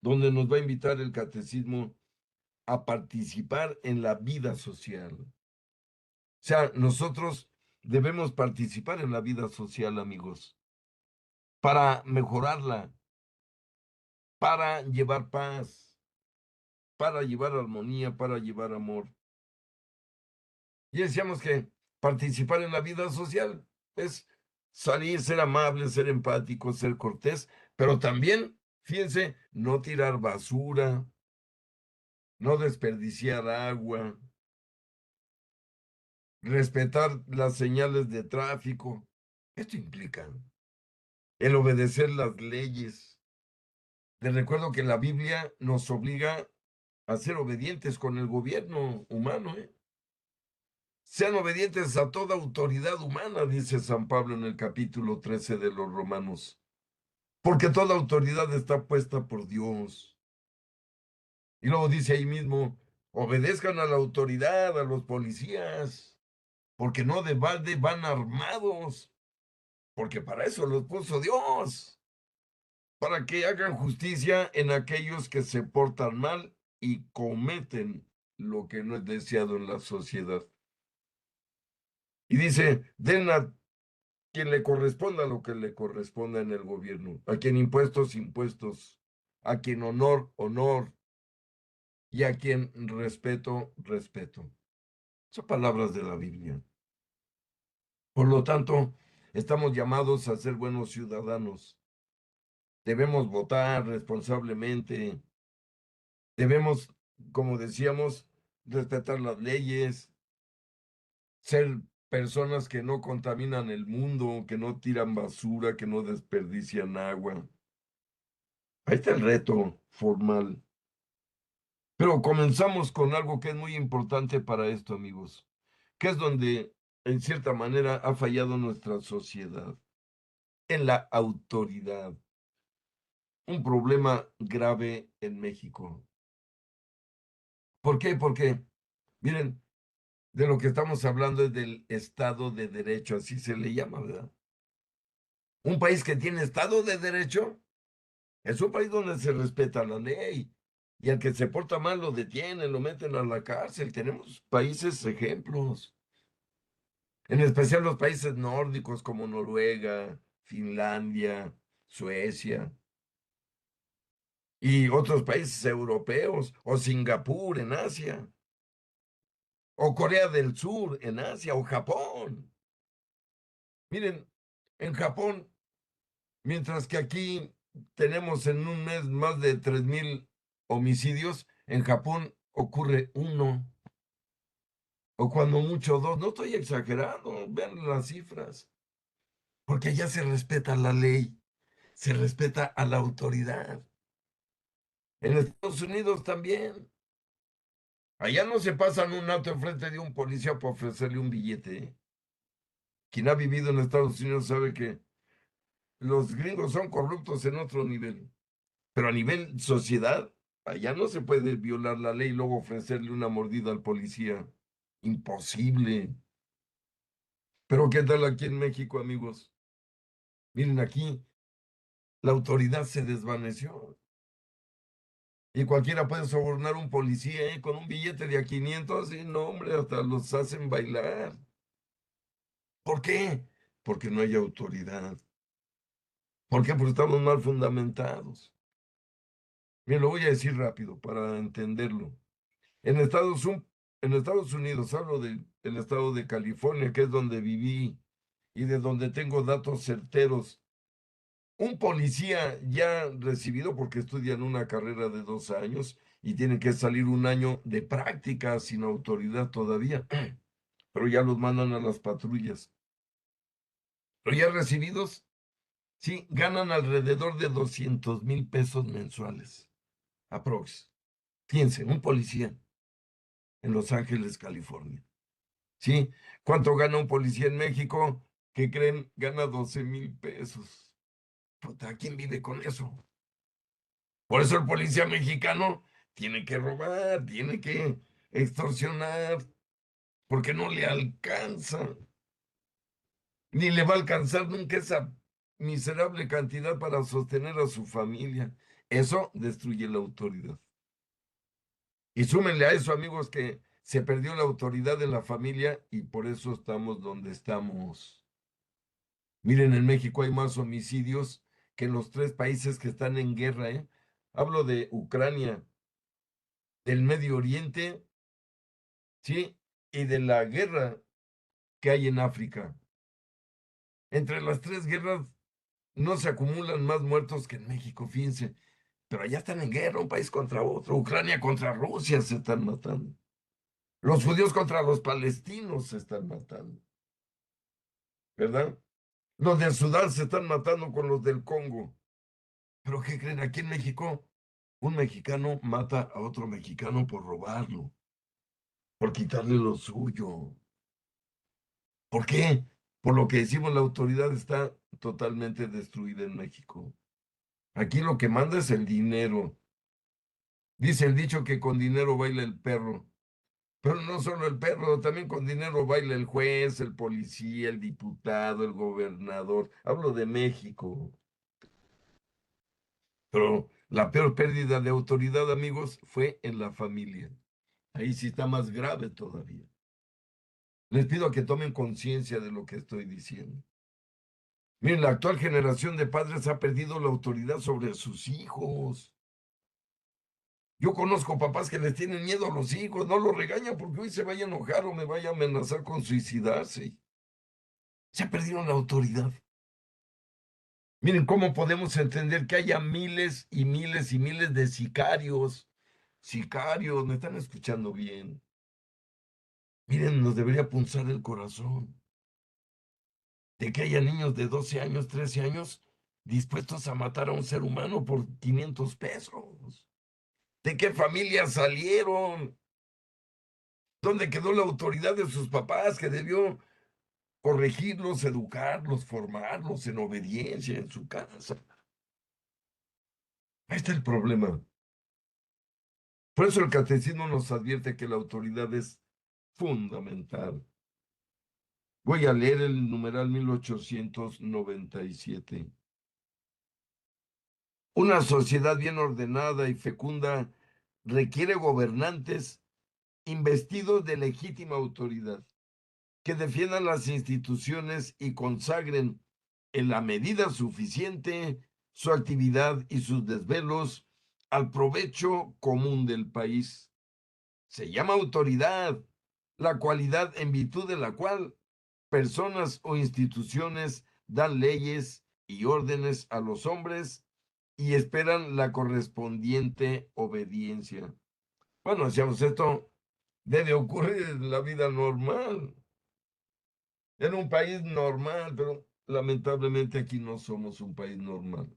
donde nos va a invitar el catecismo a participar en la vida social. O sea, nosotros debemos participar en la vida social, amigos, para mejorarla, para llevar paz, para llevar armonía, para llevar amor. Y decíamos que participar en la vida social es salir, ser amable, ser empático, ser cortés, pero también, fíjense, no tirar basura, no desperdiciar agua, respetar las señales de tráfico. Esto implica el obedecer las leyes. Les recuerdo que la Biblia nos obliga a ser obedientes con el gobierno humano, ¿eh? Sean obedientes a toda autoridad humana, dice San Pablo en el capítulo 13 de los Romanos, porque toda autoridad está puesta por Dios. Y luego dice ahí mismo, obedezcan a la autoridad, a los policías, porque no de balde van armados, porque para eso los puso Dios, para que hagan justicia en aquellos que se portan mal y cometen lo que no es deseado en la sociedad. Y dice, den a quien le corresponda lo que le corresponda en el gobierno, a quien impuestos, impuestos, a quien honor, honor, y a quien respeto, respeto. Son palabras de la Biblia. Por lo tanto, estamos llamados a ser buenos ciudadanos. Debemos votar responsablemente. Debemos, como decíamos, respetar las leyes, ser personas que no contaminan el mundo, que no tiran basura, que no desperdician agua. Ahí está el reto formal. Pero comenzamos con algo que es muy importante para esto, amigos, que es donde, en cierta manera, ha fallado nuestra sociedad, en la autoridad. Un problema grave en México. ¿Por qué? Porque, miren, de lo que estamos hablando es del Estado de Derecho, así se le llama, ¿verdad? Un país que tiene Estado de Derecho es un país donde se respeta la ley y al que se porta mal lo detienen, lo meten a la cárcel. Tenemos países ejemplos, en especial los países nórdicos como Noruega, Finlandia, Suecia y otros países europeos, o Singapur en Asia, o Corea del Sur en Asia, o Japón. Miren, en Japón, mientras que aquí tenemos en un mes más de 3,000 homicidios, en Japón ocurre uno, o cuando mucho dos. No estoy exagerando, vean las cifras, porque allá se respeta la ley, se respeta a la autoridad. En Estados Unidos también. Allá no se pasan un auto enfrente de un policía para ofrecerle un billete, ¿eh? Quien ha vivido en Estados Unidos sabe que los gringos son corruptos en otro nivel. Pero a nivel sociedad, allá no se puede violar la ley y luego ofrecerle una mordida al policía. Imposible. Pero ¿qué tal aquí en México, amigos? Miren aquí, La autoridad se desvaneció. Y cualquiera puede sobornar a un policía, con un billete de a 500, y no, hombre, hasta los hacen bailar. ¿Por qué? Porque no hay autoridad. ¿Por qué? Porque estamos mal fundamentados. Bien, lo voy a decir rápido para entenderlo. En en Estados Unidos, hablo del estado de California, que es donde viví y de donde tengo datos certeros. Un policía ya recibido, porque estudian una carrera de 2 años y tienen que salir un año de práctica sin autoridad todavía, pero ya los mandan a las patrullas. Pero ya recibidos, sí, ganan alrededor de 200,000 pesos mensuales, aprox. Fíjense, un policía en Los Ángeles, California. ¿Sí? ¿Cuánto gana un policía en México? ¿Qué creen? Gana 12,000 pesos. Puta, ¿quién vive con eso? Por eso el policía mexicano tiene que robar, tiene que extorsionar, porque no le alcanza, ni le va a alcanzar nunca esa miserable cantidad para sostener a su familia. Eso destruye la autoridad. Y súmenle a eso, amigos, que se perdió la autoridad de la familia y por eso estamos donde estamos. Miren, en México hay más homicidios que en los 3 países que están en guerra, ¿eh? Hablo de Ucrania, del Medio Oriente, ¿sí? Y de la guerra que hay en África. Entre las 3 guerras no se acumulan más muertos que en México, fíjense. Pero allá están en guerra, un país contra otro. Ucrania contra Rusia se están matando. Los judíos contra los palestinos se están matando, ¿verdad? Los de Sudán se están matando con los del Congo. Pero ¿qué creen? Aquí en México, un mexicano mata a otro mexicano por robarlo, por quitarle lo suyo. ¿Por qué? Por lo que decimos, la autoridad está totalmente destruida en México. Aquí lo que manda es el dinero. Dice el dicho que con dinero baila el perro. Pero no solo el perro, también con dinero baila el juez, el policía, el diputado, el gobernador. Hablo de México. Pero la peor pérdida de autoridad, amigos, fue en la familia. Ahí sí está más grave todavía. Les pido a que tomen conciencia de lo que estoy diciendo. Miren, la actual generación de padres ha perdido la autoridad sobre sus hijos. Yo conozco papás que les tienen miedo a los hijos, no los regañan porque hoy se vaya a enojar o me vaya a amenazar con suicidarse. Se ha perdido la autoridad. Miren cómo podemos entender que haya miles y miles y miles de sicarios. Sicarios, ¿me están escuchando bien? Miren, nos debería punzar el corazón de que haya niños de 12 años, 13 años dispuestos a matar a un ser humano por 500 pesos. ¿De qué familia salieron? ¿Dónde quedó la autoridad de sus papás que debió corregirlos, educarlos, formarlos en obediencia en su casa? Ahí está el problema. Por eso el catecismo nos advierte que la autoridad es fundamental. Voy a leer el numeral 1897. Una sociedad bien ordenada y fecunda requiere gobernantes investidos de legítima autoridad, que defiendan las instituciones y consagren en la medida suficiente su actividad y sus desvelos al provecho común del país. Se llama autoridad la cualidad en virtud de la cual personas o instituciones dan leyes y órdenes a los hombres y esperan la correspondiente obediencia. Bueno, decíamos, esto debe ocurrir en la vida normal, en un país normal, pero lamentablemente aquí no somos un país normal.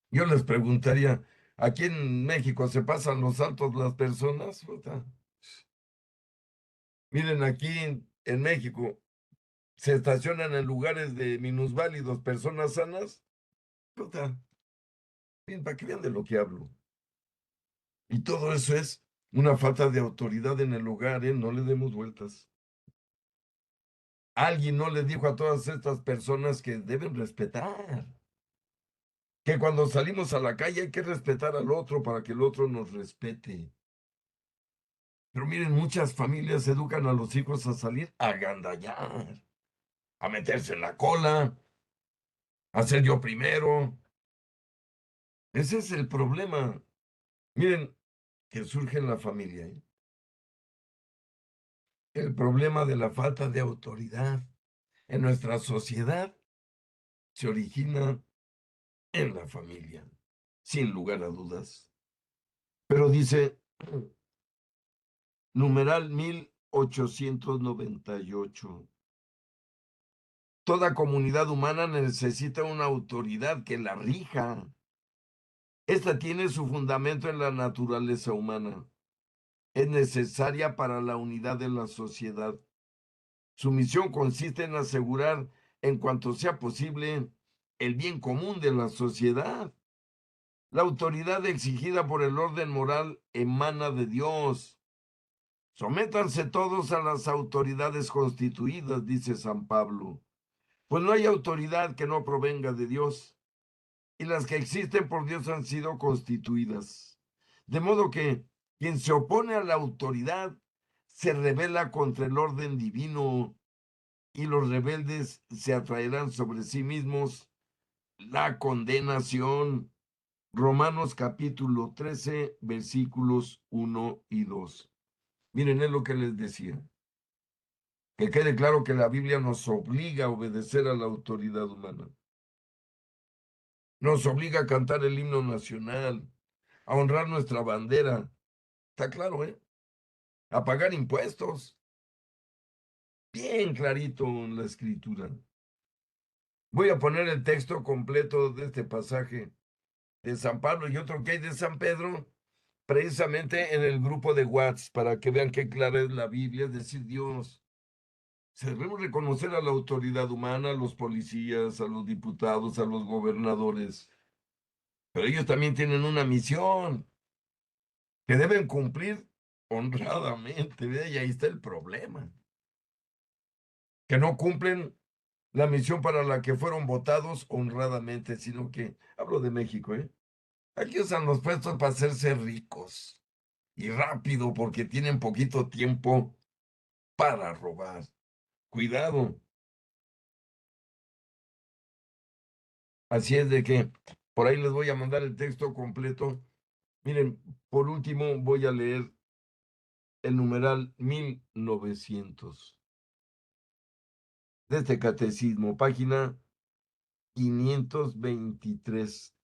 Yo les preguntaría, ¿aquí en México se pasan los altos las personas? Puta. Miren, aquí en México se estacionan en lugares de minusválidos, personas sanas. Puta, bien, para que vean de lo que hablo. Y todo eso es una falta de autoridad en el lugar, ¿eh? No le demos vueltas. Alguien no le dijo a todas estas personas que deben respetar. que cuando salimos a la calle hay que respetar al otro para que el otro nos respete. Pero miren, muchas familias educan a los hijos a salir a gandallar, a meterse en la cola, a ser yo primero. Ese es el problema. Miren, que surge en la familia, ¿eh? El problema de la falta de autoridad en nuestra sociedad se origina en la familia, sin lugar a dudas. Pero dice, numeral 1898. Toda comunidad humana necesita una autoridad que la rija. Esta tiene su fundamento en la naturaleza humana. Es necesaria para la unidad de la sociedad. Su misión consiste en asegurar, en cuanto sea posible, el bien común de la sociedad. La autoridad exigida por el orden moral emana de Dios. Sométanse todos a las autoridades constituidas, dice San Pablo, pues no hay autoridad que no provenga de Dios, y las que existen por Dios han sido constituidas. De modo que quien se opone a la autoridad se rebela contra el orden divino, y los rebeldes se atraerán sobre sí mismos la condenación. Romanos capítulo 13, versículos 1 y 2. Miren, es lo que les decía. Que quede claro que la Biblia nos obliga a obedecer a la autoridad humana. Nos obliga a cantar el himno nacional, a honrar nuestra bandera. Está claro, ¿eh? A pagar impuestos. Bien clarito en la escritura. Voy a poner el texto completo de este pasaje de San Pablo y otro que hay de San Pedro, precisamente en el grupo de WhatsApp, para que vean qué clara es la Biblia, es decir, Dios. Debemos reconocer a la autoridad humana, a los policías, a los diputados, a los gobernadores, pero ellos también tienen una misión que deben cumplir honradamente, ¿ve? Y ahí está el problema, que no cumplen la misión para la que fueron votados honradamente, sino que, hablo de México, ¿eh? Aquí usan los puestos para hacerse ricos y rápido porque tienen poquito tiempo para robar. Cuidado. Así es de que por ahí les voy a mandar el texto completo. Miren, por último voy a leer el numeral 1900 de este catecismo, página 523.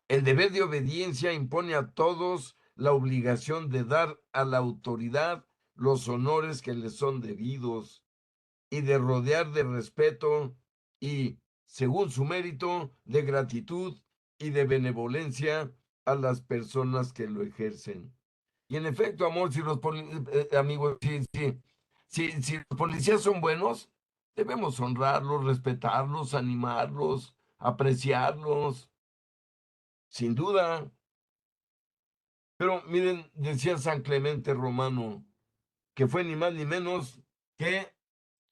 El deber de obediencia impone a todos la obligación de dar a la autoridad los honores que le son debidos y de rodear de respeto y, según su mérito, de gratitud y de benevolencia a las personas que lo ejercen. Y en efecto, amor, si los amigos, si los policías son buenos, debemos honrarlos, respetarlos, animarlos, apreciarlos, sin duda. Pero miren, decía San Clemente Romano, que fue ni más ni menos que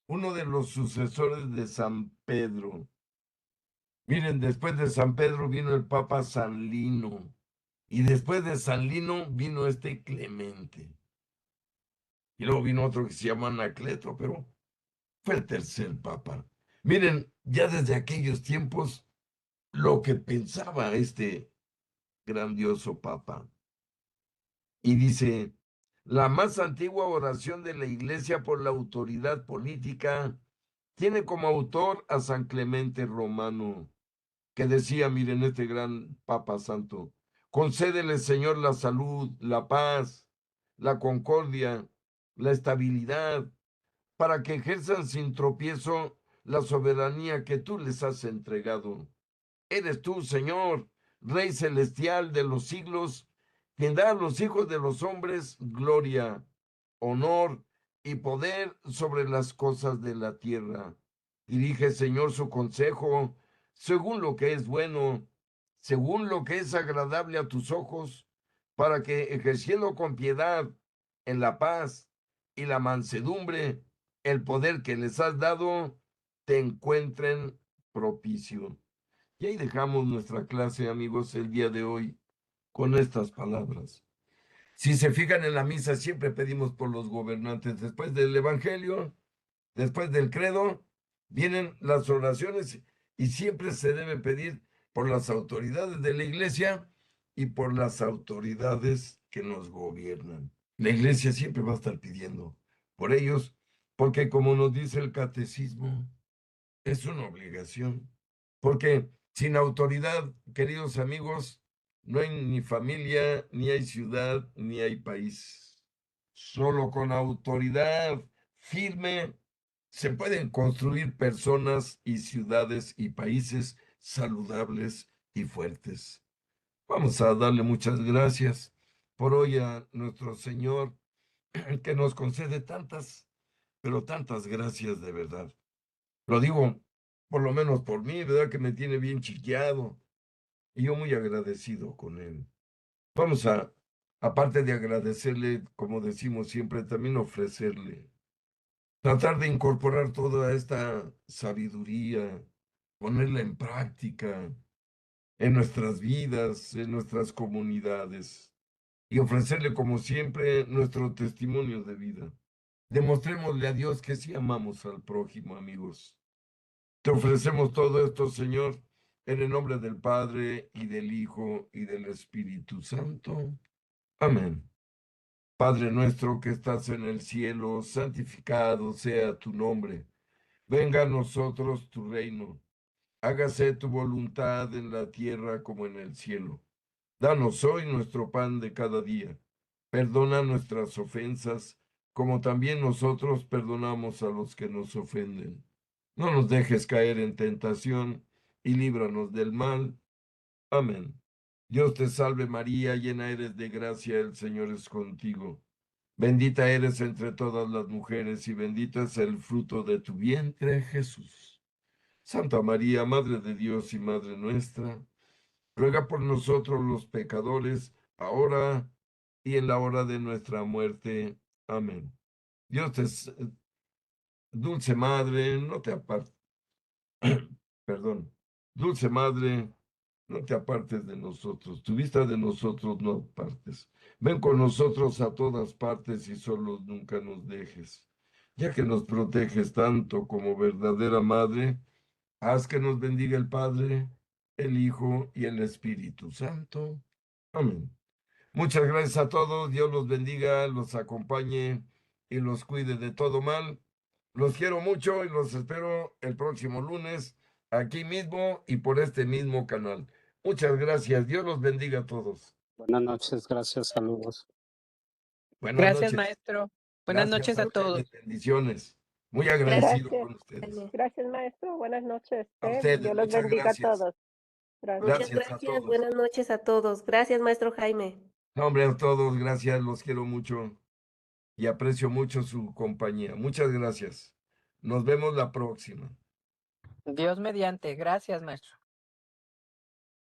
uno de los sucesores de San Pedro. Miren, después de San Pedro vino el Papa San Lino, y después de San Lino vino este Clemente. Y luego vino otro que se llama Anacleto, pero fue el tercer papa. Miren, ya desde aquellos tiempos, lo que pensaba este grandioso papa. Y dice, la más antigua oración de la Iglesia por la autoridad política tiene como autor a San Clemente Romano, que decía, miren, este gran Papa Santo, concédele, Señor, la salud, la paz, la concordia, la estabilidad, para que ejerzan sin tropiezo la soberanía que tú les has entregado. Eres tú, Señor, Rey celestial de los siglos, quien da a los hijos de los hombres gloria, honor y poder sobre las cosas de la tierra. Dirige, Señor, su consejo según lo que es bueno, según lo que es agradable a tus ojos, para que, ejerciendo con piedad en la paz y la mansedumbre, el poder que les has dado, te encuentren propicio. Y ahí dejamos nuestra clase, amigos, el día de hoy con estas palabras. Si se fijan en la misa, siempre pedimos por los gobernantes. Después del Evangelio, después del credo, vienen las oraciones y siempre se debe pedir por las autoridades de la iglesia y por las autoridades que nos gobiernan. La iglesia siempre va a estar pidiendo por ellos, porque como nos dice el catecismo, es una obligación. Porque sin autoridad, queridos amigos, no hay ni familia, ni hay ciudad, ni hay país. Solo con autoridad firme se pueden construir personas y ciudades y países saludables y fuertes. Vamos a darle muchas gracias por hoy a nuestro Señor que nos concede tantas, pero tantas gracias de verdad. Lo digo por lo menos por mí, ¿verdad? Que me tiene bien chiqueado y yo muy agradecido con Él. Vamos a, aparte de agradecerle, como decimos siempre, también ofrecerle, tratar de incorporar toda esta sabiduría, ponerla en práctica en nuestras vidas, en nuestras comunidades y ofrecerle, como siempre, nuestro testimonio de vida. Demostrémosle a Dios que sí amamos al prójimo, amigos. Te ofrecemos todo esto, Señor, en el nombre del Padre y del Hijo y del Espíritu Santo. Amén. Padre nuestro que estás en el cielo, santificado sea tu nombre. Venga a nosotros tu reino. Hágase tu voluntad en la tierra como en el cielo. Danos hoy nuestro pan de cada día. Perdona nuestras ofensas, como también nosotros perdonamos a los que nos ofenden. No nos dejes caer en tentación y líbranos del mal. Amén. Dios te salve María, llena eres de gracia, el Señor es contigo. Bendita eres entre todas las mujeres y bendito es el fruto de tu vientre, Jesús. Santa María, Madre de Dios y Madre nuestra, ruega por nosotros los pecadores, ahora y en la hora de nuestra muerte. Amén. Dios te, dulce Madre, no te apartes, perdón, dulce Madre, no te apartes de nosotros, tu vista de nosotros no apartes. Ven con nosotros a todas partes y solo nunca nos dejes. Ya que nos proteges tanto como verdadera Madre, haz que nos bendiga el Padre, el Hijo y el Espíritu Santo. Amén. Muchas gracias a todos. Dios los bendiga, los acompañe y los cuide de todo mal. Los quiero mucho y los espero el próximo lunes aquí mismo y por este mismo canal. Muchas gracias. Dios los bendiga a todos. Buenas noches, gracias, saludos. Buenas Gracias, noches. maestro. Buenas Gracias, noches a todos. bendiciones. Muy agradecido Gracias. con ustedes. Gracias, maestro. Buenas noches. A ustedes, Dios los muchas bendiga a gracias. todos. Gracias. Muchas Gracias a gracias, todos. buenas noches a todos. Gracias, maestro Jaime. No, hombre, a todos, gracias, los quiero mucho y aprecio mucho su compañía. Muchas gracias. Nos vemos la próxima. Dios mediante. Gracias, maestro.